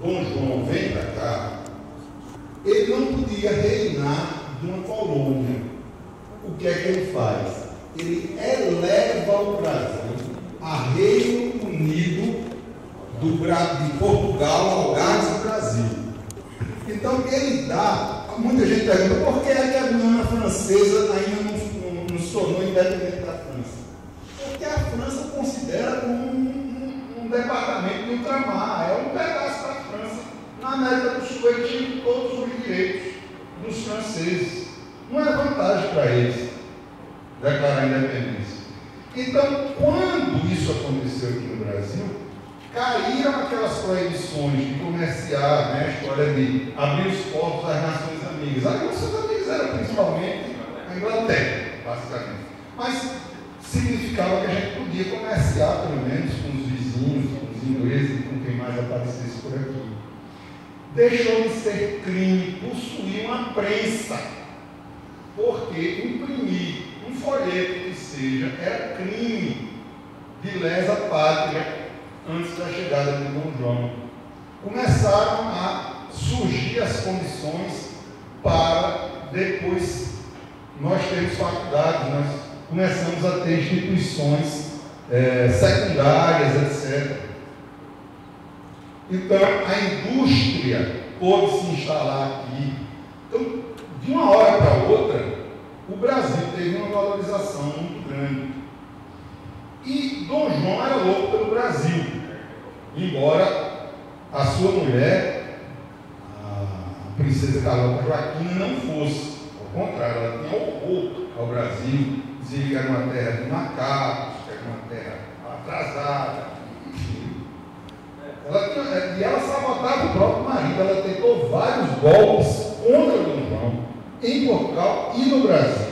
Dom João vem para cá, ele não podia reinar de uma colônia. O que é que ele faz? Ele eleva o Brasil a Reino Unido de Portugal, Algarve e Brasil. Então ele dá. Muita gente pergunta por que é que a Guiana Francesa ainda não se tornou independente da França? Porque a França considera como um departamento de ultramar, é um pedaço da França. Na América do Sul ele tinha todos os direitos dos franceses. Não é vantagem para eles declarar a independência. Então, quando isso aconteceu aqui no Brasil, caíram aquelas proibições de comerciar, né, a história de abrir os portos às nações amigas. As nações amigas eram principalmente a Inglaterra, basicamente. Mas significava que a gente podia comerciar, pelo menos, com os vizinhos, com os ingleses e com quem mais aparecesse por aqui. Deixou de ser crime possuir uma prensa, porque imprimir um folheto que seja era crime de lesa pátria antes da chegada de Dom João. Começaram a surgir as condições para depois nós termos faculdades, nós começamos a ter instituições secundárias, etc. Então, a indústria pôde se instalar aqui. Então, de uma hora para outra, o Brasil teve uma valorização muito grande. E Dom João era louco pelo Brasil, embora a sua mulher, a princesa Carlota Joaquina, não fosse. Ao contrário, ela tinha horror ao Brasil, dizia que era uma terra de macacos, que era uma terra atrasada. E ela sabotava o próprio marido. Ela tentou vários golpes contra Dom João em Portugal e no Brasil.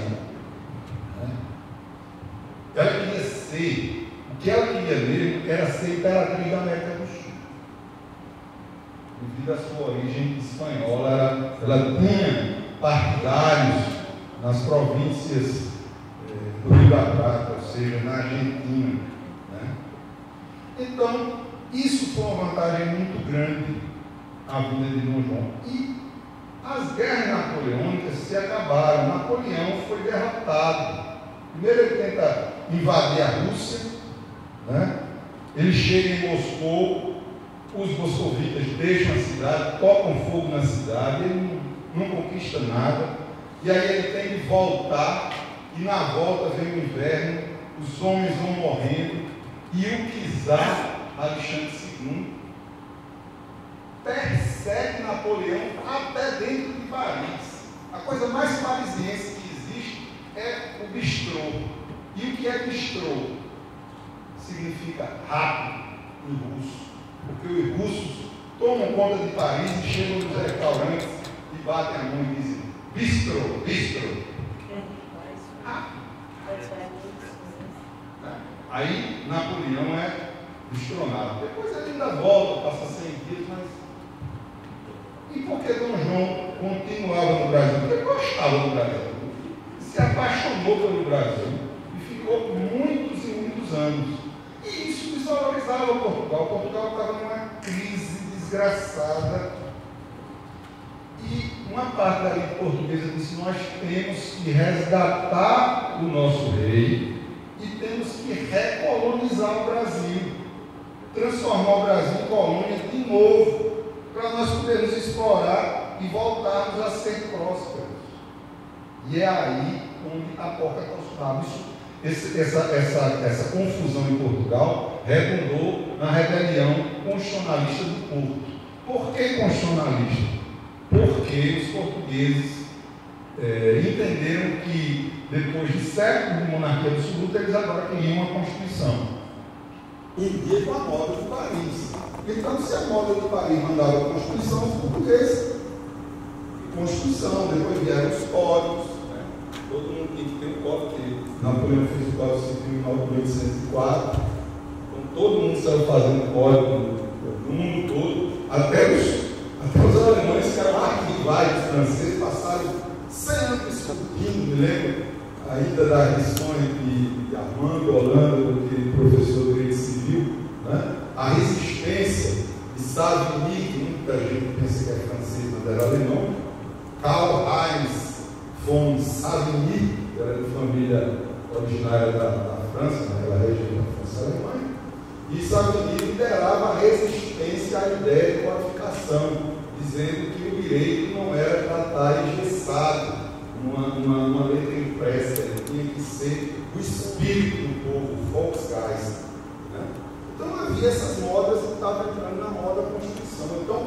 Ela queria ser, o que ela queria mesmo era ser imperatriz da América do Sul. Devido à sua origem espanhola, ela tinha partidários nas províncias do Rio da Prata, ou seja, na Argentina. Né? Então, isso foi uma vantagem muito grande à vida de Dom João. E as guerras napoleônicas se acabaram. Napoleão foi derrotado. Primeiro ele tenta invadir a Rússia, né? Ele chega em Moscou, os moscovitas deixam a cidade, tocam fogo na cidade, ele não conquista nada, e aí ele tem que voltar, e na volta vem o inverno, os homens vão morrendo, e o czar Alexandre II persegue Napoleão até dentro de Paris. A coisa mais parisiense que existe é o bistrô. E o que é bistrô? Significa rápido em russo. Porque os russos tomam conta de Paris e chegam nos restaurantes e batem a mão e dizem bistrô, bistrô. Rápido. Aí Napoleão é destronado. Depois ele ainda volta, passa 100 dias, mas... E por que Dom João continuava no Brasil? Porque ele gostava do Brasil. Se apaixonou pelo Brasil e ficou muitos e muitos anos. E isso desvalorizava Portugal. Portugal estava numa crise desgraçada. E uma parte da língua portuguesa disse: nós temos que resgatar o nosso rei e temos que recolonizar o Brasil, transformar o Brasil em colônia de novo, para nós podermos explorar e voltarmos a ser prósperos. E é aí onde a porta costava. Essa confusão em Portugal redundou na rebelião constitucionalista do Porto. Por que constitucionalista? Porque os portugueses entenderam que, depois de séculos de monarquia absoluta, eles agora queriam uma Constituição. Em dia com a moda de Paris. Então, se a moda de Paris mandava a Constituição, os portugueses, Constituição, depois vieram os códigos, né? Todo mundo tem que ter um código, que Napoleão fez o Código Civil em 1804, então todo mundo saiu fazendo código no mundo todo, até os alemães que eram arquivários franceses passaram 100 anos discutindo. Me lembro ainda das lições de Armando Holanda, que professor de direito civil, né? A resistência de Savigny, que muita gente pensa que é francês, mas era alemão, Karl Heinz von Savigny, que era de família originária da França, naquela região da França Alemanha, e Savigny liderava a resistência à ideia de codificação, dizendo que o direito não era para estar engessado, uma letra impressa, ele tinha que ser o espírito do povo, o Volksgeist. Né? Então havia essas modas que estavam entrando na moda da Constituição. Então,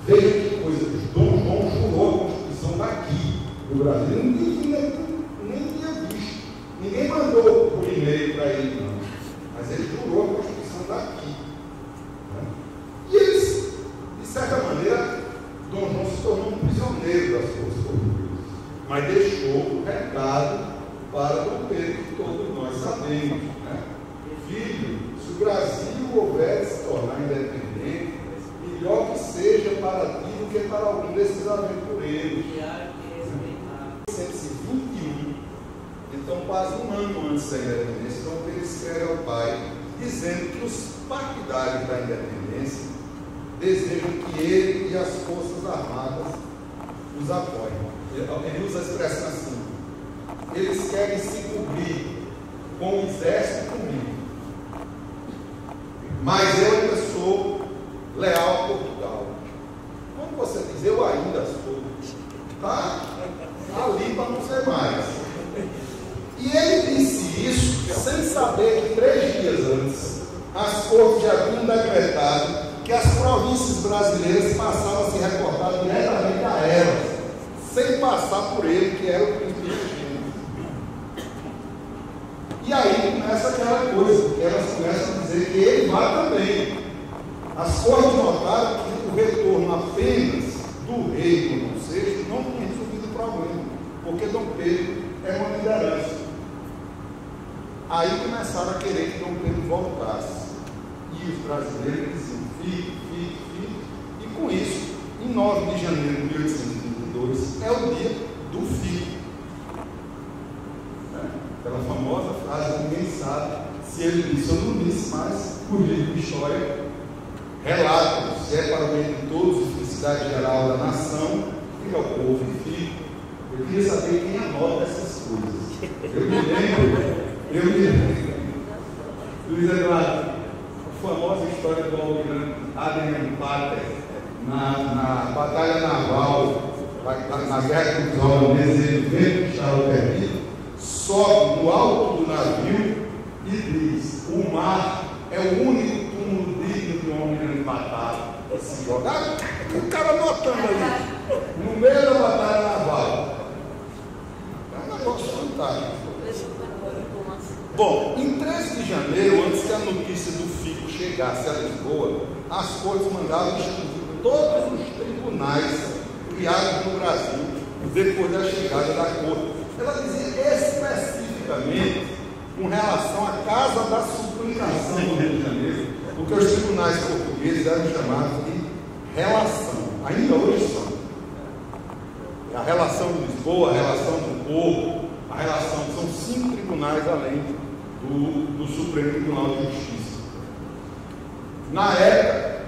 veja que coisa, Dom João jurou a Constituição daqui, do Brasil. Nem tinha visto, ninguém mandou por e-mail para ele, não. Mas ele jurou a Constituição daqui. Né? E eles, de certa maneira, Dom João se tornou um prisioneiro das forças portuguesas, mas deixou o recado para Dom Pedro, que todos nós sabemos, né? Filho, se o Brasil houver de se tornar independente, melhor que seja para ti do que para algum desses aventureiros. 1921, então quase um ano antes da independência, Dom Pedro escreve ao pai, dizendo que os partidários da independência desejam que ele e as forças armadas os apoiem. Ele usa a expressão assim: eles querem se cobrir com o exército comigo, mas eu ainda sou leal a Portugal. Quando você diz eu ainda sou, está ali para não ser mais. E ele disse isso sem saber que 3 dias antes as cortes já haviam decretado que as províncias brasileiras passavam a se reportar diretamente a elas, sem passar por ele, que era o príncipe. E aí começa aquela coisa, que elas começam a dizer que ele vai também. As cortes notaram que o retorno apenas do rei do Dom VI não tinha resolvido o problema, porque Dom Pedro é uma liderança. Aí começaram a querer que Dom Pedro voltasse. E os brasileiros diziam: fique. E com isso, em 9 de janeiro de 1822, é o dia do filho. Aquela famosa frase, ninguém sabe se ele disse ou não disse, mas o livro de história relata: se é para o bem de todos e felicidade geral da nação, fica ao povo e filho. Eu queria saber quem anota essas coisas. Eu me lembro, Luiz Eduardo, a famosa história do almirante Adrian Pater, na batalha naval, na guerra contra os holandeses, ele vê que estava perdido, sobe no alto do navio e diz: o mar é o único túmulo digno de um homem empatado. Se jogar, o cara notando ali, no meio da batalha naval. É um negócio fantástico. Bom, em 13 de janeiro, antes que a notícia do fico chegasse a Lisboa, as cortes mandaram instituir todos os tribunais criados no Brasil depois da chegada da corte. Ela dizia especificamente com relação à Casa da Suprema suplicação do Rio de Janeiro, porque os tribunais portugueses eram chamados de relação, ainda hoje são. A relação de Lisboa, a relação do Porto, a relação, são 5 tribunais além do Supremo Tribunal de Justiça. Na época,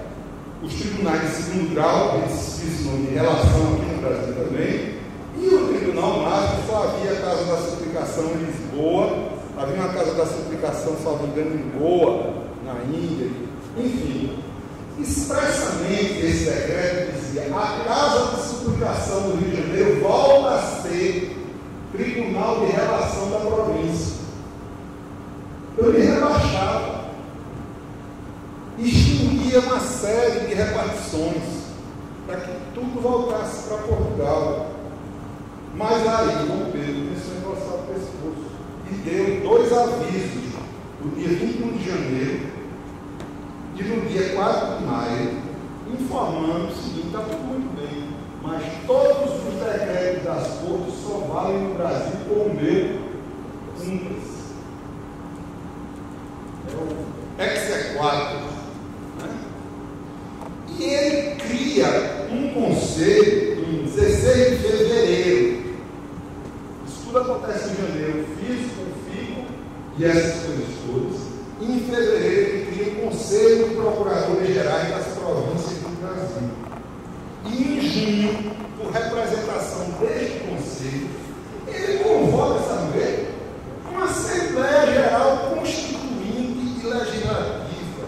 os tribunais de segundo grau, eles se chamam de relação aqui no Brasil também, e o Tribunal Máximo só havia a Casa da Suplicação em Lisboa, havia uma Casa da Suplicação, salvo engano, em Goa, na Índia, enfim. Expressamente esse decreto dizia: a Casa de Suplicação do Rio de Janeiro volta a ser Tribunal de Relação da província. Eu me rebaixava, extinguia uma série de repartições para que tudo voltasse para Portugal. Mas aí Dom Pedro começou a engrossar o pescoço e deu 2 avisos, no dia 21 de janeiro e no dia 4 de maio, informando o seguinte: está tudo muito bem, mas todos os decretos das cortes só valem no Brasil com o meu cúmplice. É o exequatur, né? E ele cria um conselho em 16 de fevereiro. Isso tudo acontece em janeiro. Eu fiz com o Fico e essas coisas todas. Em fevereiro, ele cria o Conselho de Procuradores Gerais das Províncias do Brasil. E em junho, por representação deste Conselho, ele convoca, sabe ver, uma Assembleia Geral Constituinte e Legislativa.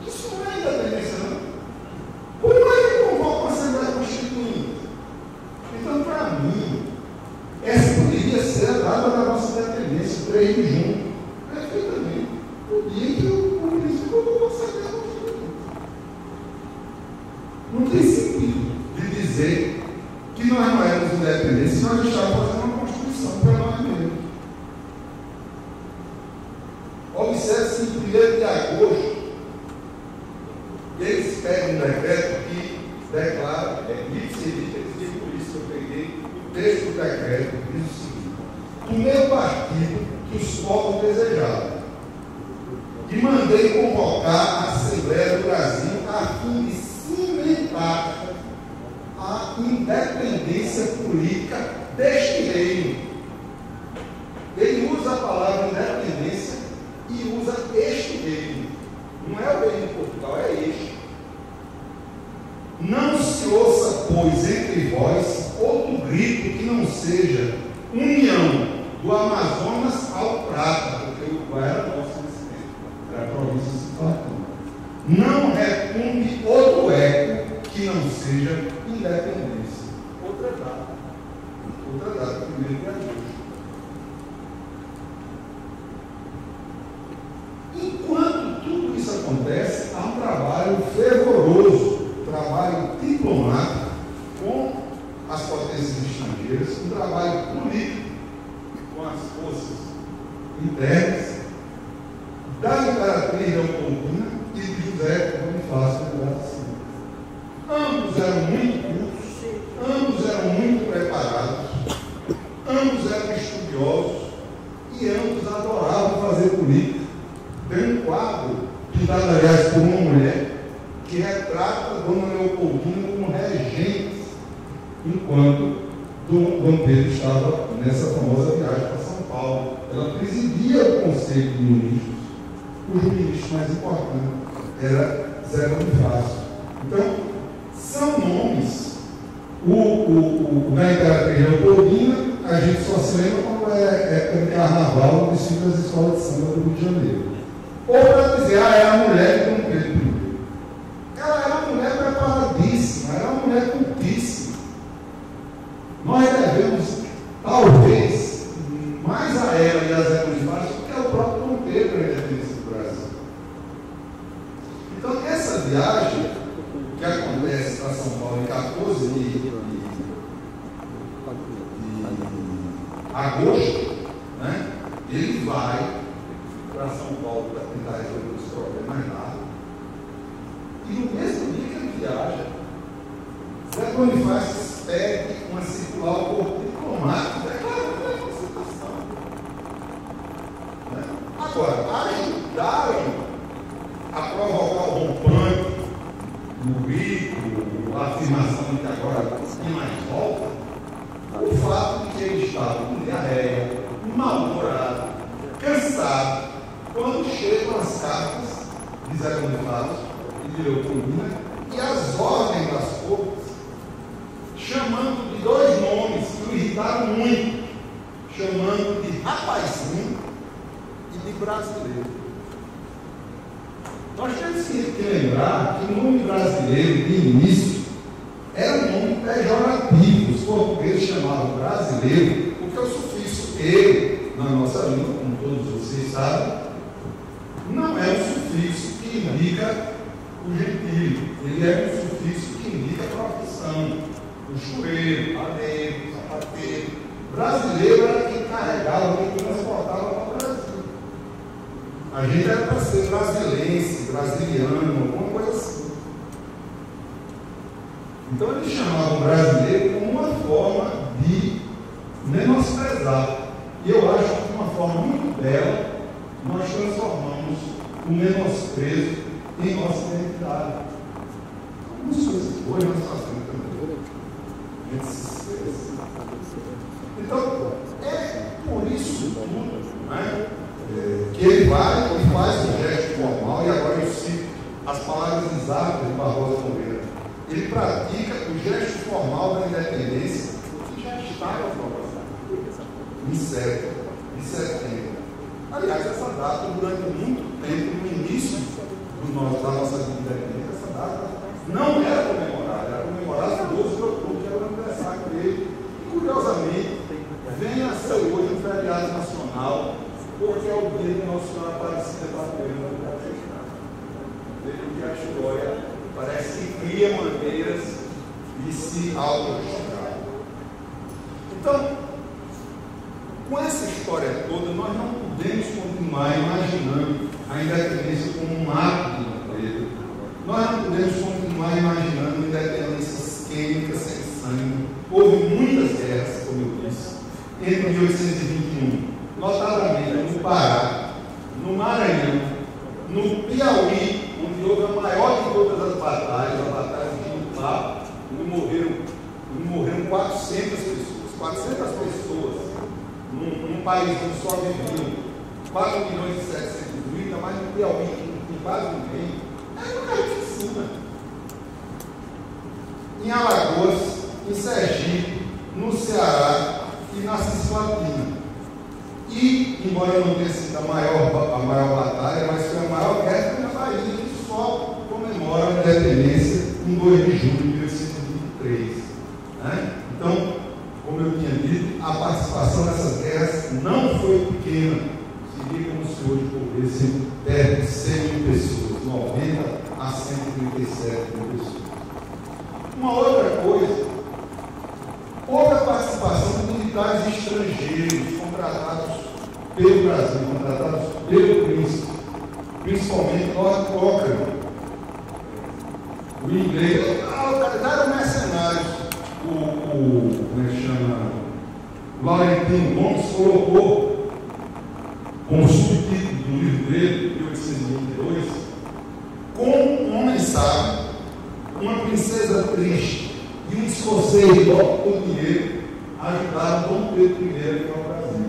Isso não é independência, não. Como é que convoca uma Assembleia Constituinte? Então, para mim, essa poderia ser a data da nossa independência, 3 de junho. Perfeitamente. O dia que o ministro colocou a Assembleia Constituinte. Não tem sentido de dizer que nós não éramos independentes se nós estávamos fazendo uma Constituição para nós mesmos. Observe-se em 1º de agosto, eles pegam um decreto que declara, eles dizem por isso que eu peguei o texto do decreto, que diz o seguinte: o meu partido que os povos desejavam, e mandei convocar a Assembleia do Brasil a fim de cimentar a independência política deste reino. Ele usa a palavra independência e usa este reino. Não é o reino de Portugal, é este. Não se ouça, pois, entre vós outro grito que não seja união do Amazonas ao Prata, porque o Uruguai era nosso nesse tempo, era a província de Platão. Não retumbe outro eco que não seja independência. Outra data, 1º de agosto. Enquanto tudo isso acontece, há um trabalho fervoroso, trabalho diplomático com as potências estrangeiras, um trabalho político com as forças internas da Imperatriz Leopoldina e de José Bonifácio de Graça. Ambos eram muito cultos, ambos eram muito preparados, ambos eram estudiosos e ambos adoravam fazer política. Tem um quadro pintado, aliás, por uma mulher que retrata a Dona Leopoldina como regente, enquanto Dom Pedro estava nessa famosa viagem para São Paulo. Ela presidia o Conselho de Ministros, cujo ministro mais importante era Zé Bonifácio. Então, são nomes. Na Imperatriz Leopoldina, a gente só se lembra quando é época de carnaval, no desfile das escolas de samba do Rio de Janeiro. Ou para dizer, é a mulher de Dom Pedro I. Ela era uma mulher preparadíssima, era uma mulher cultíssima. Nós devemos, talvez, mais a ela e a Zé Bonifácio do que ao próprio Dom Pedro, a independência do Brasil. Então, essa viagem que acontece para São Paulo em 14 de agosto, né? Ele vai para São Paulo para tentar resolver os problemas lá. E no mesmo dia que ele viaja, Zé Bonifácio pede uma circular ao corpo diplomático declarando a Constituição. Né? Agora, ajudaram a provocar o rompante, o grito, a afirmação de que agora tem mais volta, o fato de que ele estava com diarreia, mal-humorado, cansado, quando chegam as cartas de Zé Bonifácio e de Leopoldina e as ordens das cortes, chamando de dois nomes que o irritaram muito, chamando de rapazinho e de brasileiro. Nós temos que lembrar que o nome brasileiro, de início, era um nome pejorativo. Os portugueses chamavam brasileiro porque o sufixo "ele", na nossa língua, como todos vocês sabem, não é um sufixo que indica o gentio. Ele é um sufixo que indica a profissão. O chueiro, padeiro, sapateiro. Brasileiro era quem carregava, quem transportava para o Brasil. A gente era para ser brasilense, brasiliano, alguma coisa assim. Então eles chamavam o brasileiro como uma forma de menosprezar. E eu acho que de uma forma muito bela, nós transformamos o menosprezo em nossa identidade. Algumas coisas boas nós fazemos também. A gente se esquece. Então, é por isso tudo, né, que ele vai e faz o gesto formal, e agora eu cito as palavras exatas de Barbosa Moreira. Ele pratica o gesto formal da independência que já estava programado em 7 de setembro. Aliás, essa data, durante muito tempo, no início da nossa independência, essa data não era comemorada, era comemorada no 12 de outubro, que era o aniversário dele. E, curiosamente, vem a ser hoje um feriado nacional, porque é o dia de Nossa Senhora Aparecida Padroeira do Brasil. Desde que a história parece que cria maneiras de se auto-justificar. Então, com essa história toda, nós não podemos continuar imaginando a independência como um ato de natureza. Nós não podemos continuar imaginando independências químicas sem sangue. Houve muitas guerras, como eu disse, entre 1821. Notadamente no Pará, no Maranhão, no Piauí, onde houve a maior de todas as batalhas, a batalha de Jutá, onde morreram 400 pessoas. 400 pessoas num país onde só viviam 4 milhões e 700 mil, mas no Piauí, que não tem quase ninguém, era uma carnificina. Em Alagoas, em Sergipe, no Ceará e na Cisplatina. E, embora não tenha sido a maior batalha, mas foi a maior guerra na Bahia, que só comemora a independência em 2 de julho de 1823. Né? Então, como eu tinha dito, a participação nessas guerras não foi pequena. Seria como se hoje morressem perto de 100 mil pessoas, 90 a 137 mil pessoas. Uma outra coisa, houve a participação de militares estrangeiros contratados pelo Brasil, contratados pelo príncipe, principalmente Lord Cochrane. O inglês, eram mercenários. Como é que chama? Laurentino Gomes colocou como subtítulo do livro dele, de 1822, como um homem sábio, uma princesa triste e um escocês logo com dinheiro ajudaram Dom Pedro I a ir ao Brasil.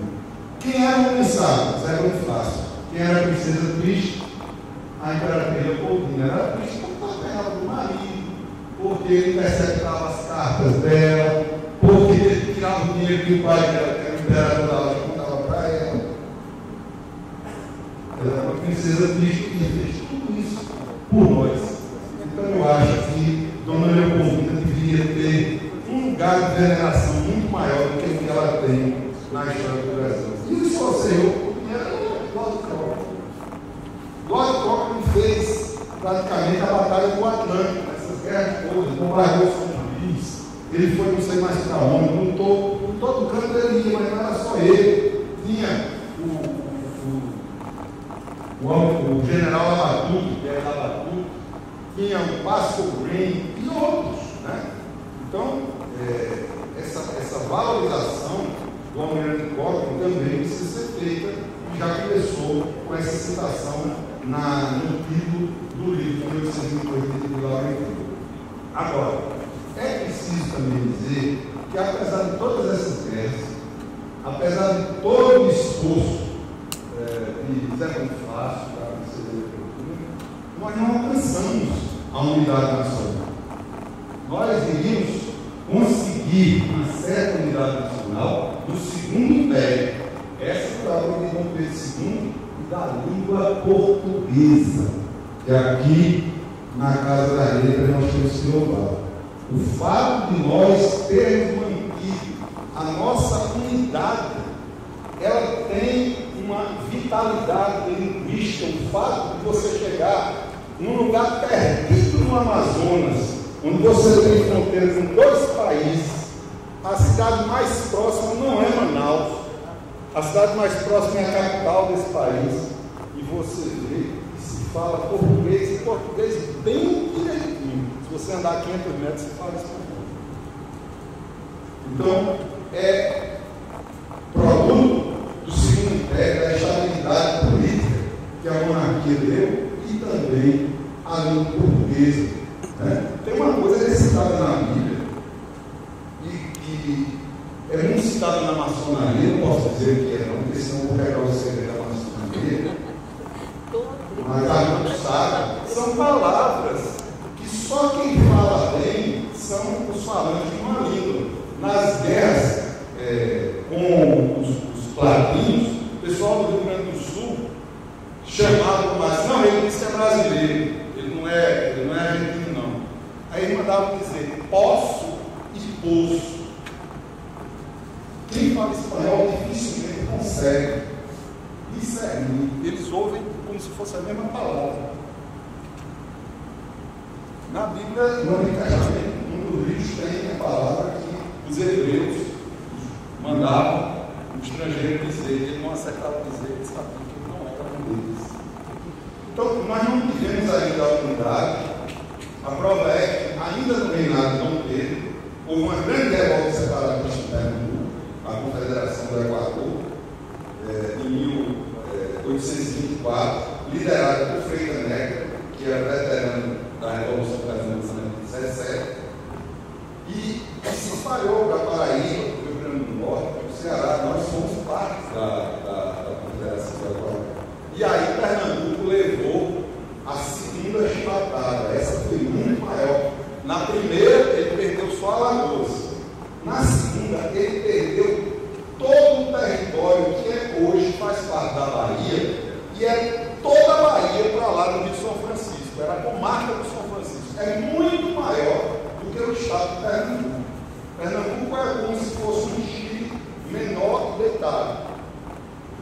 Quem era o homem sábio? Zé Bonifácio. Quem era a princesa triste? A imperatriz Leopoldina. Era triste porque estava ganhando do marido, porque ele interceptava as cartas dela, porque ele tirava o dinheiro que o pai dela, que era o imperador dela, contava para ela. Ela era uma princesa triste e fez tudo isso por nós. Então eu acho que Dona Leopoldina deveria ter um lugar de veneração muito maior do que o que ela tem na história do Brasil. E o escocês era Lord Cochrane. Lord Cochrane fez praticamente a batalha do Atlântico, essas guerras todas, bombardeou São Luís, ele foi não sei mais para onde, em todo canto ele ia, mas não era só ele. Tinha o general Labatut, que era Labatut, tinha o Pascoe Green e outros. Né? Então, essa valorização do Almirante Cochrane também precisa ser feita que já começou com essa citação no título do livro, 1880 de Laurentino. Agora, é preciso também dizer que, apesar de todas essas guerras, apesar de todo o esforço de Zé Bonifácio, nós não alcançamos a unidade nacional. Nós iríamos conseguir uma certa unidade nacional do Segundo Império. Essa foi a ordem de Dom Pedro II e da língua portuguesa, que aqui na Casa da Letra nós temos que louvar. O fato de nós termos mantido a nossa unidade, ela tem uma vitalidade linguística. O fato de você chegar num lugar perdido no Amazonas, onde você tem fronteira com 2 países, a cidade mais próxima não é Manaus, a cidade mais próxima é a capital desse país, e você vê que se fala português, e português bem direitinho. Se você andar 500 metros, você fala espanhol. Então, é produto do Segundo Império, da estabilidade política que a monarquia deu, e também a língua portuguesa. Tem uma coisa que é citada na Bíblia, e é muito citada na maçonaria, não posso dizer que é não, porque senão eu vou pegar o segredo da maçonaria, mas a gente sabe, são palavras que só quem fala bem são os falantes de uma língua. Nas guerras com os platinos, o pessoal do Rio Grande do Sul chamava o Márcio, não, ele disse que é brasileiro, ele não é argentino, não. Aí eles mandavam dizer poço e poço. Quem fala espanhol dificilmente consegue discernir. Eles ouvem como se fosse a mesma palavra. Na Bíblia, no Antigo Testamento, um dos livros tem a palavra que os hebreus mandavam o estrangeiro dizer, ele não acertava dizer, ele sabia que ele não era um deles. Então, nós não tivemos ainda a unidade. A prova é que, ainda no reinado de Dom Pedro, houve uma grande revolta separatista em Pernambuco, a Confederação do Equador, em 1824, liderada por Frei Caneca, que era veterano da Revolução Pernambucana de 17, e se espalhou para a Paraíba, para o Rio Grande do Norte, para o Ceará. Nós somos parte da Confederação do Equador. E aí Pernambuco levou a segunda chibatada. Essa foi muito maior. Na primeira, ele perdeu só Alagoas. Na segunda, ele perdeu todo o território que hoje faz parte da Bahia, e é toda a Bahia para lá do Rio de São Francisco. Era a comarca do São Francisco. É muito maior do que o estado de Pernambuco. Pernambuco é como se fosse um Chile menor e deitado.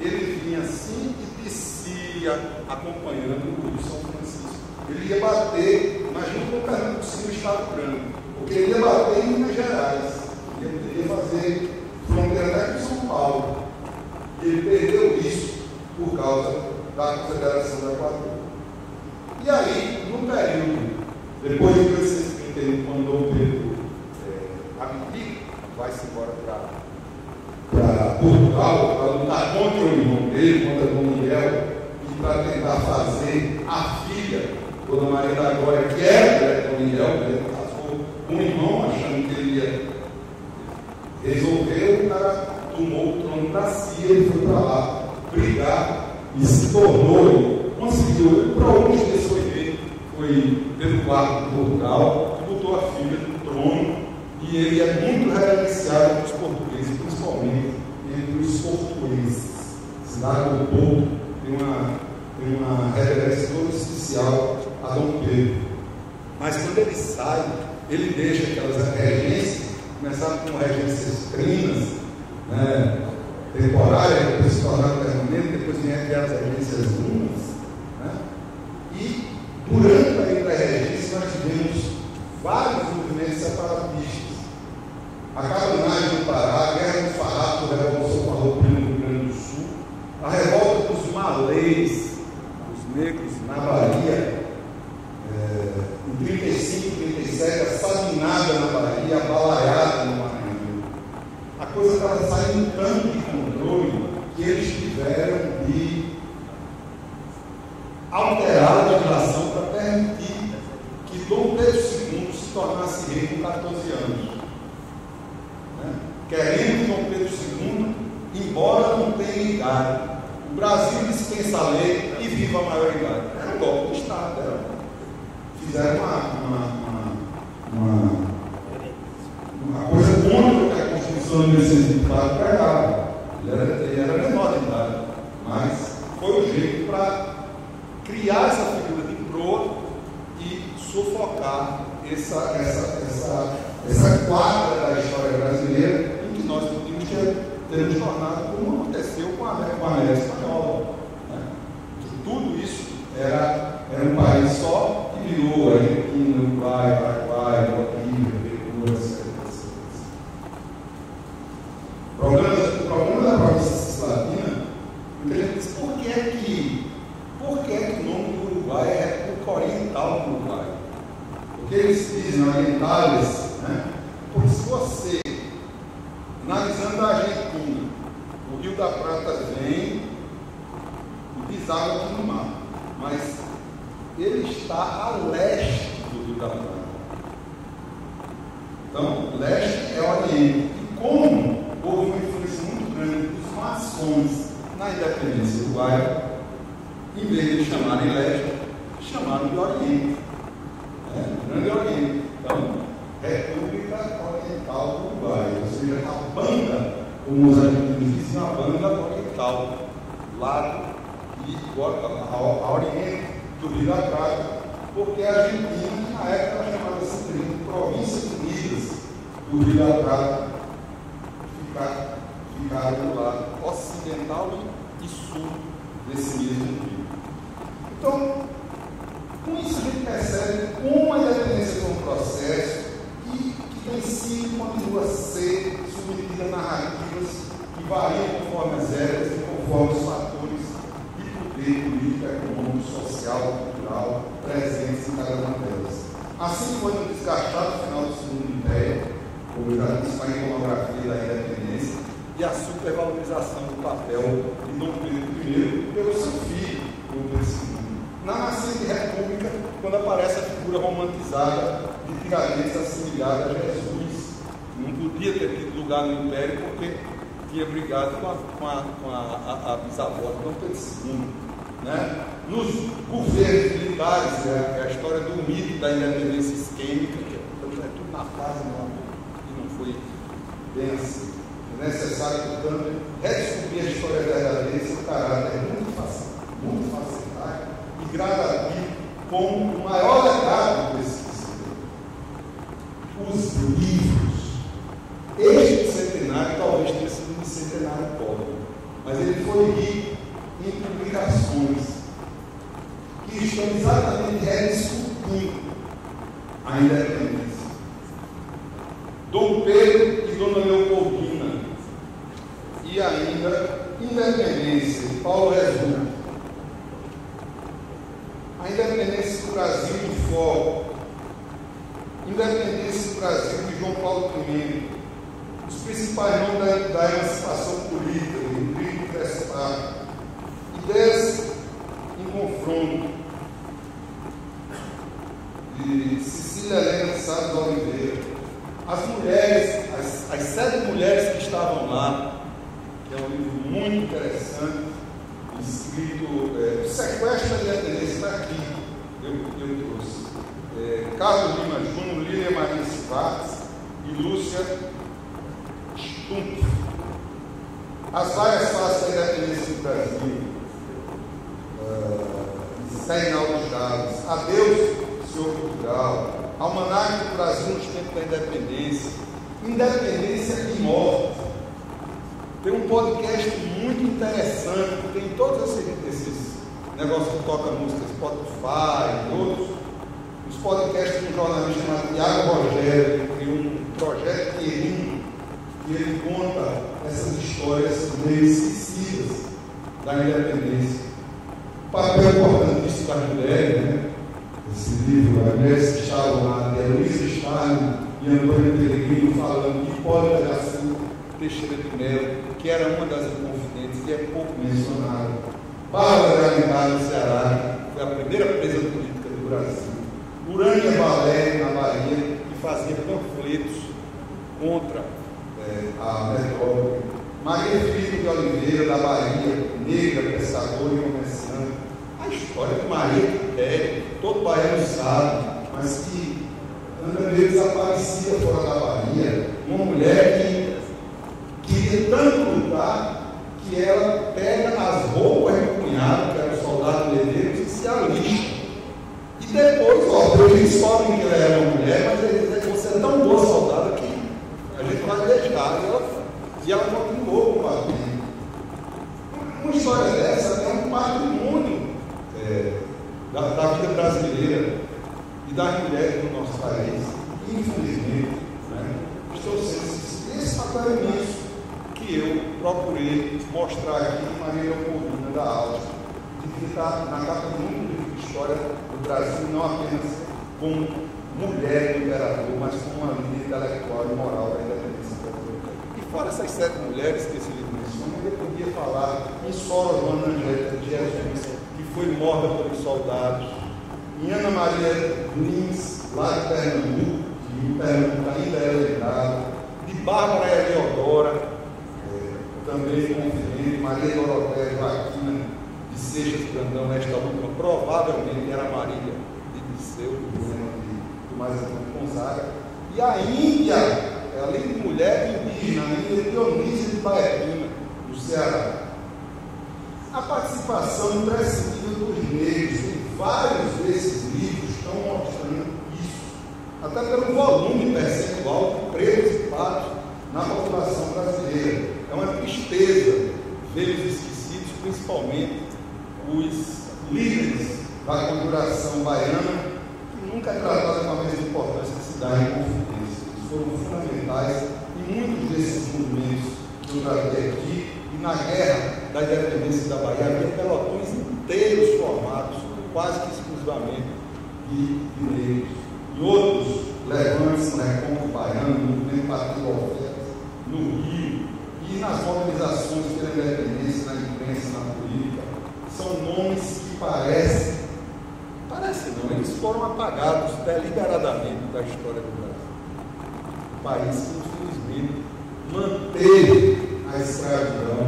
Ele vinha assim e descia acompanhando o Rio de São Francisco. Ele ia bater, imagina como o Pernambuco seria um estado grande, porque ele ia bater em Minas Gerais. Ele poderia fazer fronteira até com São Paulo. E ele perdeu isso por causa da Confederação do Equador. E aí, no período, depois de 1831, quando Dom Pedro abdica, vai-se embora para Portugal, para lutar contra o irmão dele, contra Dom Miguel, e para tentar fazer a filha, Dona Maria da Glória, que era Dom Miguel, ele casou com um irmão, achando que ele ia resolver, o cara tomou o trono da Cia, ele foi para lá brigar e se tornou, ele conseguiu, para alguns dias foi Pedro IV de Portugal, que botou a filha no trono, e ele é muito reverenciado pelos portugueses, principalmente entre os portugueses. A cidade do Porto tem uma reverência toda especial a Dom Pedro. Mas quando ele sai, ele deixa aquelas regências, começaram com regências primas, temporárias, depois se tornaram permanentes, depois vieram as regências unas, e durante a interregência nós tivemos vários movimentos separatistas. A Cabanagem do Pará, a Guerra do Farrapo, a Revolução Farroupilha no Rio Grande do Sul, a revolta dos malês, os negros na Bahia, em 35, 37, a Sabinada na Bahia, a Balaiada no Maranhão. A coisa estava saindo tanto de controle que eles tiveram de alterar a legislação para permitir que Dom Pedro II se tornasse rei com 14 anos. Né? Queremos Dom Pedro II, embora não tenha idade. O Brasil dispensa a lei e viva a maioridade. Era um golpe do Estado. Fizeram uma coisa contra que a Constituição de 1924 pregava. Ele era menor de idade, mas foi o jeito para criar essa figura de proa e sufocar essa quadra da história brasileira em que nós podíamos ter nos tornado como aconteceu com a América Espanhola. Né? Tudo isso era um país só que virou Argentina, Uruguai, Paraguai, Bolívia, Peru, etc. O problema da província cisplatina, a gente diz, por que é que o nome do Uruguai é República Oriental do Uruguai? Porque eles dizem orientais, né? Porque se você, analisando a Argentina, o Rio da Prata vem e deságua aqui no mar, mas ele está a leste do Rio da Prata. Então, leste é Oriente. E como houve uma influência muito grande dos maçons na independência uruguaia, em vez de chamarem leste, chamaram de Oriente. Grande Oriente. Então, República Oriental do Uruguai, ou seja, a banda, como os argentinos dizem, a banda oriental, lado e a oriente do Rio da Prata, porque a Argentina, na época, era chamada assim de Províncias Unidas do Rio da Prata, ficaram do lado ocidental e sul desse mesmo rio. Então, com isso a gente percebe como a independência foi um processo que tem sido, continua a ser submetida a narrativas que variam conforme as eras e conforme os fatores de poder político, econômico, social, cultural presentes em cada uma delas. Assim foi no desgastado final do Segundo Império, como eu já disse, com a iconografia da independência e a supervalorização do papel de Dom Pedro I pelo seu filho, Dom Pedro II. Na nascente república, quando aparece a figura romantizada de Tiradentes assimilada a Jesus. Não podia ter tido lugar no Império porque tinha brigado com a bisavó de Dom Pedro II. Né? Nos governos militares, é a história do mito da independência isquêmica, que é tudo na fase e não foi bem assim. É necessário, portanto, redescobrir a história verdadeira e seu caráter muito facilitário e gradativo como o maior legado desse sistema. Os livros. Este centenário talvez tenha sido um centenário pobre, mas ele foi rico em publicações que estão exatamente redescobrindo a independência. Dom Pedro e Dona Leopoldina, e ainda Independência de Paulo Resulta, a Independência do Brasil em Foco, Independência do Brasil de João Paulo I, os principais nomes da emancipação política, Rodrigo Crespar, ideias em confronto de Cecília Helena Salles Oliveira, as mulheres, as 7 mulheres que estavam lá, que é um livro muito interessante, escrito, o sequestro da independência está aqui, eu trouxe. Carlos Lima Júnior, Lília Maria Schwartz e Lúcia Stumpf. As várias faces da independência do Brasil, Zé Reinaldo Chaves, Adeus, Senhor Portugal, Almanaque do Brasil nos tempos da independência, Independência e Morte. Tem um podcast muito interessante, que tem todos esses negócios que toca música, Spotify e outros. Os podcasts de um jornalista chamado Tiago Rogério, que criou um projeto Querinho, e ele conta essas histórias meio esquecidas da independência. O papel importantíssimo das mulheres, né? Esse livro, as mulheres que estavam lá, de Luísa Stalin e Antônio Peregrino, falando de Hipólita de Açúcar, Teixeira de Melo, que era uma das inconfidentes e é pouco mencionada. Bárbara de Alencar, no Ceará, foi a primeira presa política do Brasil. Urânia Valério, na Bahia, que fazia panfletos contra a metrópole. Maria Filipe de Oliveira, da Bahia, negra, pescadora e comerciante. A história de Maria Quitéria, todo baiano sabe, mas que anda meio desaparecida fora da Bahia. Uma mulher que queria tanto lutar que ela pega as roupas do cunhado, que era o soldado Medeiros, e se alista. E depois, eles descobrem que ela era uma mulher, mas eles dizem que você é tão boa soldada que a gente vai deixar. E ela continuou combatendo. Uma história dessa é um patrimônio da vida brasileira e das mulheres do nosso país. Infelizmente, esse papel imenso que eu procurei mostrar aqui de maneira oportuna da aula, de que está na capa do livro de história do Brasil, não apenas como mulher do imperador, mas como uma líder intelectual e moral da independência brasileira. E fora essas 7 mulheres que esse livro menciona, eu podia falar em Sora Joana Angélica de Jesus, que foi morta pelos soldados, em Ana Maria Lins, lá de Pernambuco, que em Pernambuco ainda é lembrado, de Bárbara Eleodora, também confidente, Maria Dorotéia Joaquina de Seixas Brandão, esta última provavelmente era Maria de Disseu, do mais Antônio Gonzaga, e a Índia, além de mulher indígena, a Índia Dionísia de Baiaquina, no Ceará. A participação imprescindível dos negros em vários desses livros estão mostrando isso, até pelo volume percentual de pretos e pardos na população brasileira. É uma tristeza ver os esquecidos, principalmente os líderes da conjuração baiana, que nunca é tratada com a mesma importância que se dá em Confidência. Eles foram fundamentais em muitos desses movimentos que eu tratei aqui, e na guerra da independência da Bahia havia pelotões inteiros formados, quase que exclusivamente de negros. E outros levantes no Recôncavo Baiano, no movimento Partido Ofertas, no Rio, e nas mobilizações pela independência, na imprensa, na política, são nomes que parecem não, eles foram apagados deliberadamente da história do Brasil. O país que, infelizmente, manteve a escravidão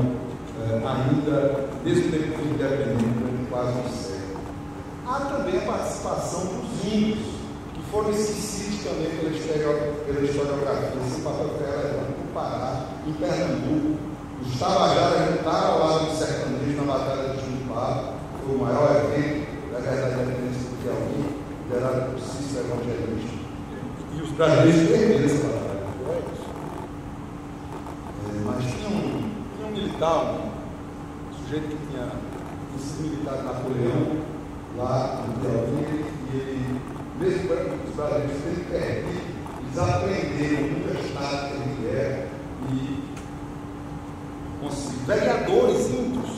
ainda, mesmo depois de independência, durante quase um século. Há também a participação dos índios, que foram esquecidos também pela historiografia, esse papel que era relevante no Pará, em Pernambuco. Os Tabajaras lutaram ao lado dos sertanejos na Batalha de Junipá, foi o maior evento da guerra da independência do Piauí, liderado por Cícero Evangelista. E os brasileiros perderam essa batalha, não é isso? Mas tinha um militar, um sujeito que tinha sido militar de Napoleão, lá no Piauí, e ele, mesmo os brasileiros terem perdido, eles aprenderam muitas táticas de guerra e conseguiram. Vereadores índios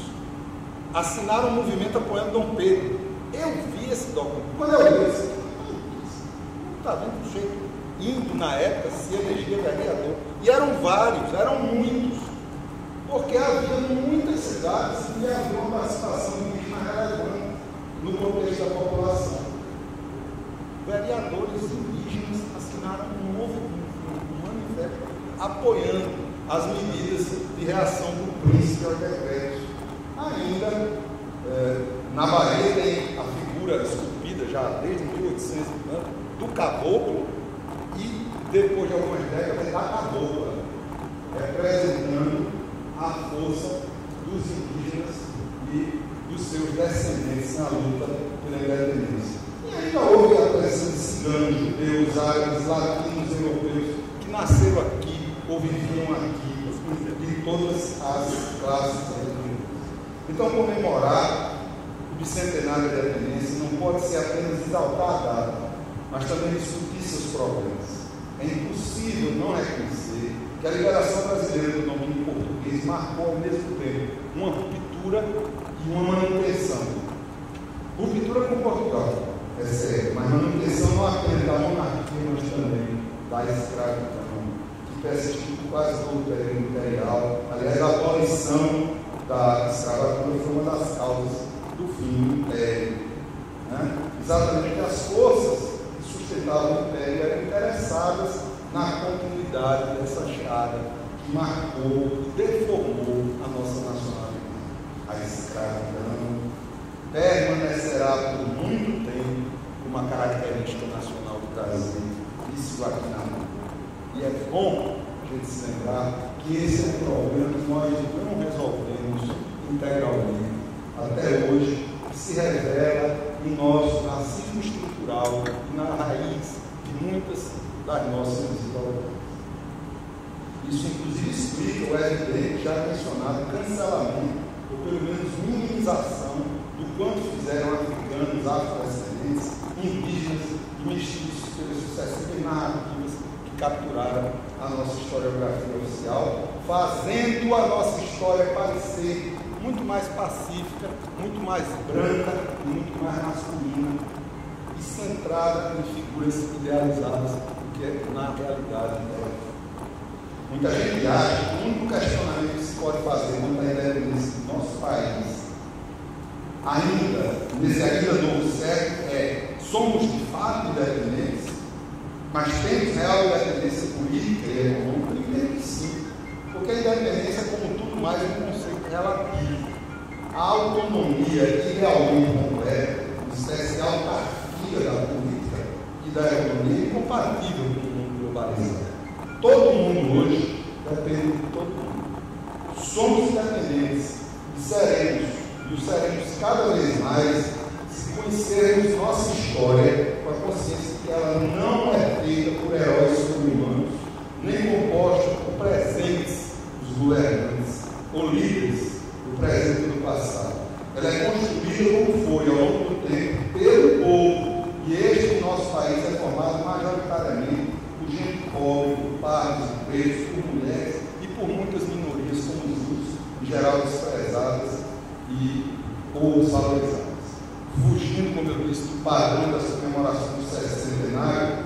assinaram um movimento apoiando Dom Pedro. Eu vi esse documento. Quando eu vi esse não está vendo o jeito índio na época se elegia vereador. E eram vários, eram muitos. Porque havia muitas cidades que havia uma participação indígena relevante no contexto da população. Vereadores indígenas assinaram um manifesto apoiando as medidas de reação do príncipe aos decretos. Ainda, na Bahia tem a figura esculpida já desde 1800 do caboclo e depois de algumas décadas da cabocla, representando a força dos indígenas e dos seus descendentes na luta pela independência. E ainda houve a presença de ciganos, judeus, árabes, latinos, europeus, que nasceram aqui ou viviam aqui, de todas as classes. Então, comemorar o bicentenário da independência não pode ser apenas exaltar a data, mas também discutir seus problemas. É impossível não reconhecer que a liberação brasileira do domínio português marcou ao mesmo tempo uma ruptura e uma manutenção. Ruptura com Portugal, é sério, mas manutenção não apenas da monarquia, mas também da escravidão, que persistiu por quase todo o período imperial. Aliás, a abolição da escravatura foi uma das causas do fim do Império. exatamente as forças que sustentavam o Império eram interessadas na continuidade dessa chaga que marcou e deformou a nossa nacionalidade. A escravidão permanecerá por muito tempo uma característica nacional do Brasil. Isso aqui na mão. E é bom a gente se lembrar que esse é um problema que nós não resolvemos integralmente até hoje, que se revela em nosso racismo estrutural e na raiz de muitas das nossas desigualdades. Isso, inclusive, explica o evidente, já mencionado, cancelamento, ou pelo menos minimização, do quanto fizeram africanos, afrodescendentes, indígenas e mestiços pelas sucessivas narrativas que capturaram a nossa historiografia oficial, fazendo a nossa história parecer muito mais pacífica, muito mais branca e muito mais masculina e centrada em figuras idealizadas do que na realidade dela. Muita gente acha que o único questionamento que se pode fazer quanto à independência do nosso país, ainda novo século, é: somos de fato independentes, mas temos real independência política e econômica? Eu diria que sim, porque a independência, como tudo mais, é um conceito relativo. A autonomia idealmente completa, uma espécie de autarquia da política e da economia, é incompatível com o mundo globalizado. Todo mundo hoje depende de todo mundo. Somos independentes e o seremos cada vez mais se conhecermos nossa história com a consciência de que ela não é feita por heróis sobre-humanos, nem composta por presentes dos governantes ou líderes do presente e do passado. Ela é construída como foi ao longo do tempo pelo povo, e este no nosso país é formado majoritariamente por gente pobre, por pardos e pretos, por mulheres e por muitas minorias, como os índios, em geral desprezadas ou desvalorizadas. Fugindo, como eu disse, do padrão das comemorações do sescentenário,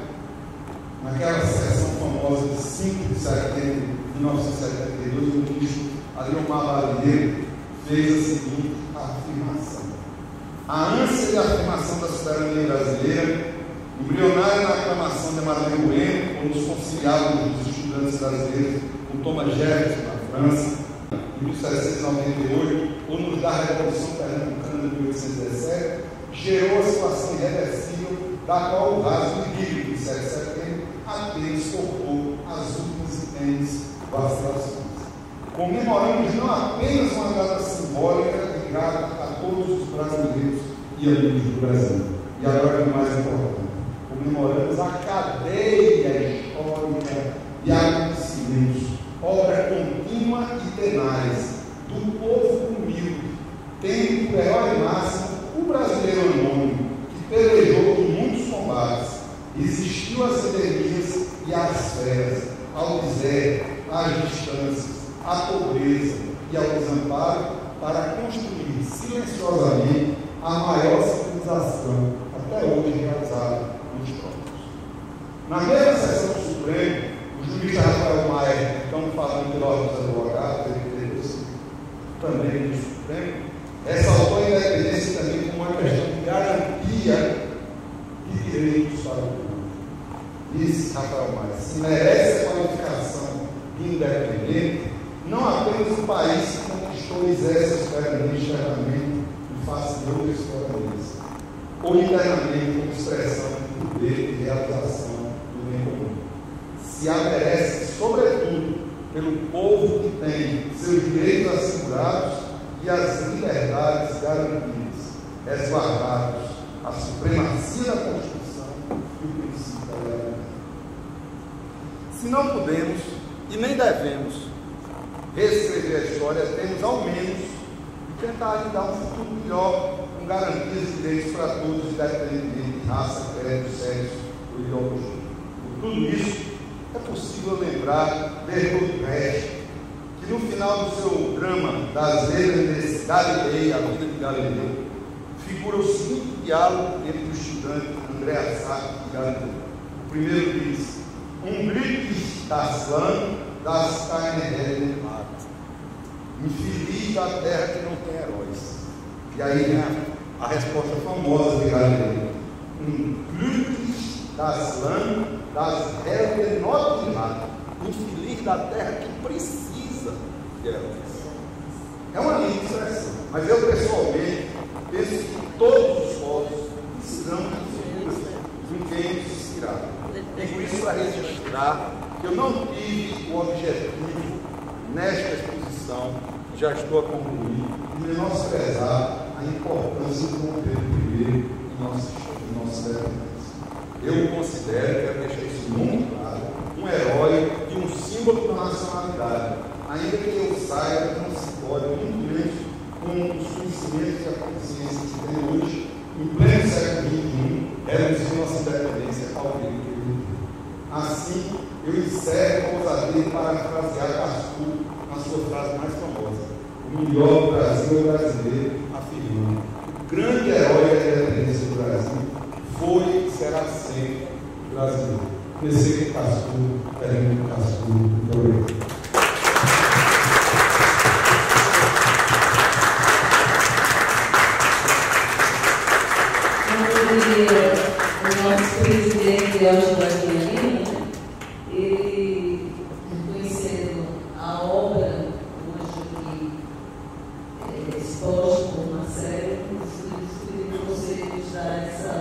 naquela sessão famosa de 5 de setembro de 1972, o ministro Adriomar Barreiro fez a seguinte afirmação: a ânsia de afirmação da soberania brasileira, embrionária na aclamação de Emmanuel Bueno, quando os conciliávamos dos estudantes brasileiros com Thomas Jefferson na França, em 1798, ou nos da Revolução Pernambucana de 1817, gerou a situação irreversível da qual o rasgo bíblico de 7 de setembro apenas cortou as últimas intensas vacilações. Comemoramos não apenas uma data simbólica ligada a todos os brasileiros e amigos do Brasil, e agora o mais importante, comemoramos a cadeia histórica de acontecimentos, obra contínua e tenaz do povo humilde, tendo por herói máximo o brasileiro anônimo, que pelejou em muitos combates, resistiu às epidemias e às feras, ao deserto, às distâncias, à pobreza e ao desamparo, para construir silenciosamente a maior civilização até hoje realizada nos trópicos. Na mesma sessão do Supremo, o juiz Rafael Maia, estamos falando de ordem dos advogados, também do Supremo, ressaltou a independência também como uma questão de garantia de direitos para o povo. Disse Rafael Maia: se merece a qualificação de independente não apenas o país que conquistou e exerce a soberania externamente em face de outras soberanias, ou internamente como expressão de poder e realização do bem comum. Se a merece, sobretudo, pelo povo que tem seus direitos assegurados e as liberdades garantidas, resguardados, a supremacia da Constituição e o princípio da legalidade. Se não podemos e nem devemos reescrever a história, temos ao menos de tentar dar um futuro melhor, com garantias de direitos para todos, independentemente de raça, credo, sexo ou ideologia. Por tudo isso, é possível lembrar Bertolt Brecht, que no final do seu drama das letras de Galilei, a vida de Galileu, figura o seguinte diálogo entre o estudante André Assad e Galileu. O primeiro diz: Glücklich das Land, das keine Helden hat. Infeliz da terra que não tem heróis. E aí vem a resposta famosa de Galileu: glúteos das lãs, das ervas notiladas, infeliz da terra que precisa delas. É uma linda expressão, mas eu pessoalmente penso que todos os povos precisamos de figuras com quem nos inspirar. Digo isso para registrar que eu não tive o objetivo nesta exposição, já estou a concluir, de menosprezar a importância do Dom Pedro I em nossa dependência. Eu considero, quero deixar isso muito claro, um herói e um símbolo da nacionalidade, ainda que eu saiba que não se pode, muito menos com os conhecimentos e a consciência que se tem hoje, em pleno século XXI, reduzir nossa independência ao período que ele viveu. Assim, eu encerro com ousadia de parafrasear Cascudo na sua frase mais famosa: o melhor do Brasil é o brasileiro, afirmando: o grande herói da independência do Brasil foi e será sempre o brasileiro. Comecei com Cascudo, termino com Cascudo. Muito obrigado. O nosso presidente Elcio Bastianini, ele, reconhecendo a obra hoje aqui exposta por Marcelo, escolhi você registrar essa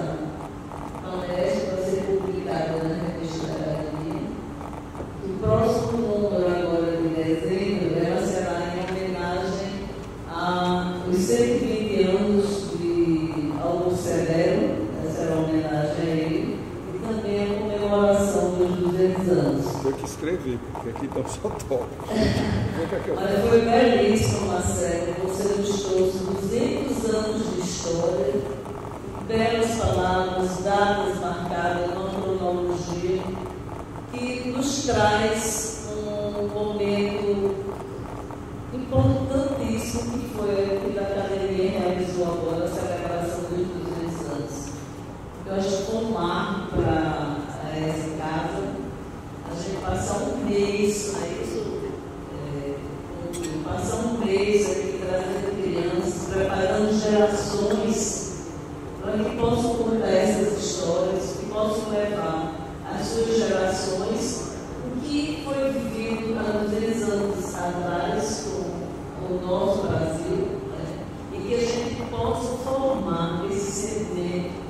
palestra para ser publicada na revista da Academia. O próximo número, agora de dezembro, ela será em homenagem aos 120 anos de Augusto Severo. Será uma homenagem a ele e também a comemoração dos 200 anos. Tem que escrever, porque aqui está só top. Mas foi belíssimo, Marcelo. Você nos trouxe 200 anos de história, belas palavras, datas marcadas, uma cronologia, que nos traz um momento importantíssimo que foi o que a Academia realizou agora, a celebração dos 200 anos. Eu acho que foi um marco para essa casa, a gente passar um mês, passar um mês aqui trazendo crianças, preparando gerações para que possam contar essas histórias, que possam levar às suas gerações o que foi vivido há 200 anos atrás com o nosso Brasil, e que a gente possa formar esse sentimento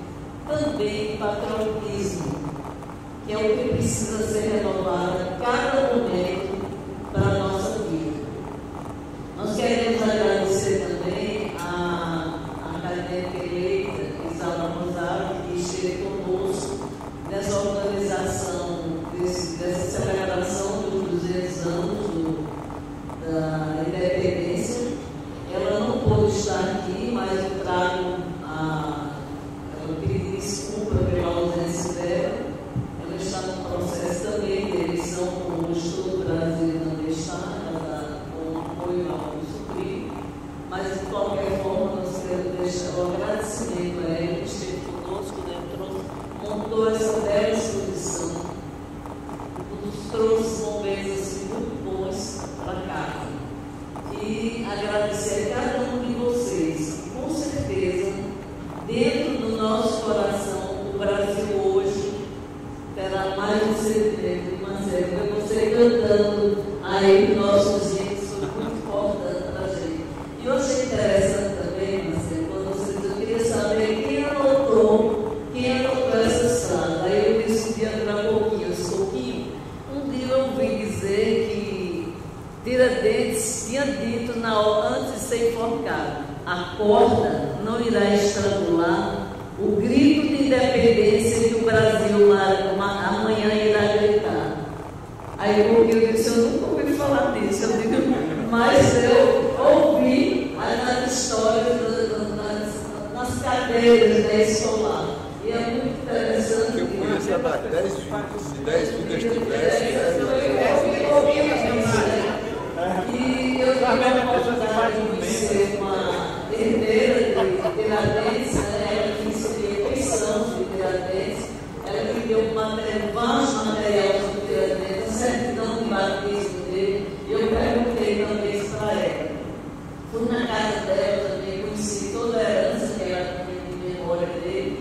também patriotismo, que é o que precisa ser renovado a cada momento para a nossa vida. Nós queremos agradecer também a acadêmica eleita Isaura Rosário, que esteve conosco nessa organização dessa celebração dos 200 anos da independência. Ela não pôde estar aqui, mas eu trago ela pediu desculpa pela ausência dela. Ela está no processo também de eleição, como todo o Brasil também está, com apoio ao Supremo. Mas, de qualquer forma, nós queremos deixar o agradecimento a ela, que esteve conosco, montou essa bela exposição, nos trouxe momentos assim, muito bons para casa. E agradecer a cada um de vocês. Com certeza, dentro do nosso coração, o Brasil hoje terá mais um sentimento de Marcelo. Foi você cantando aí nossos hinos, foi muito importante para a gente. E eu achei interessante também, Marcelo, quando você disse, eu queria saber quem anotou essas frases. Aí eu disse um dia para Pouquinho, um dia eu ouvi dizer que Tiradentes tinha dito antes de ser enforcado: a corda não irá estrangular o grito de independência que o Brasil amanhã irá gritar. Aí eu disse, eu nunca ouvi falar disso. Eu digo, mas eu ouvi nas histórias, nas cadeiras da escolar. E é muito interessante. Eu conheço das 10 vidas, se 10 vidas tivessem. Eu ouvi e eu tive a oportunidade de conhecer uma herdeira de Tiradentes, ela que recebia pensão de Tiradentes, ela que deu um vasto material sobre Tiradentes, a certidão de batismo dele, e eu perguntei também isso para ela. Fui na casa dela também, conheci toda a herança que ela tinha de memória dele,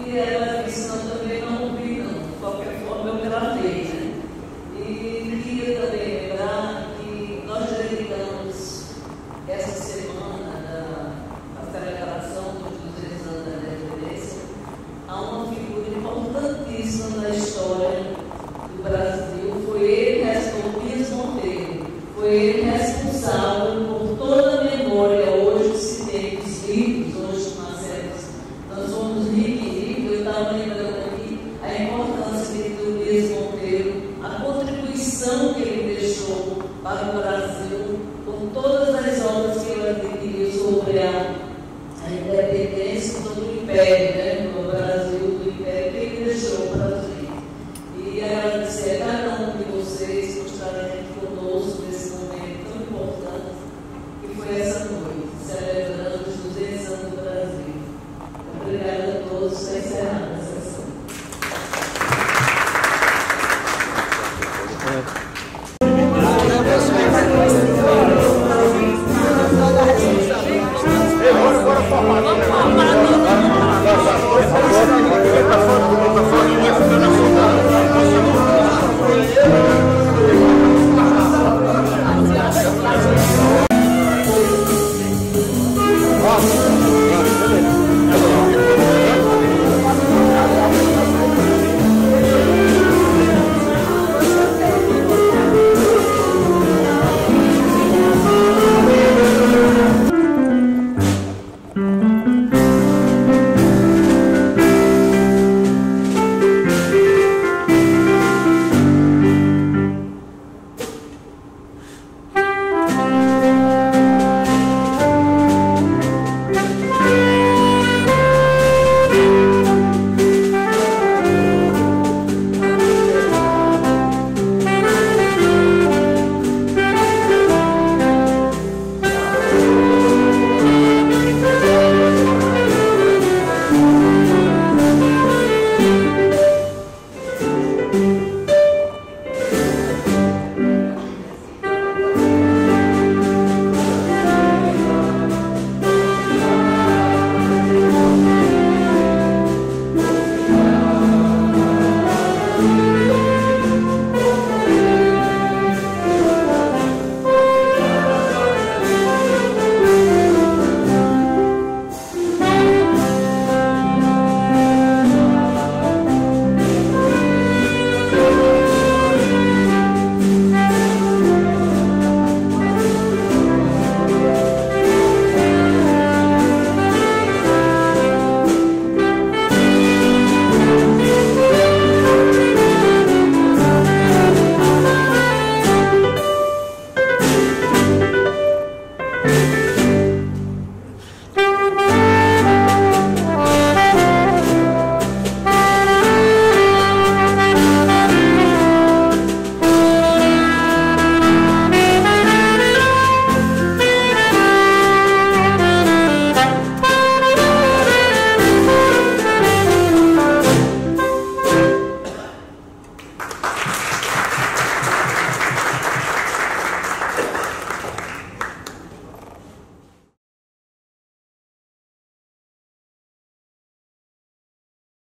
e ela disse, não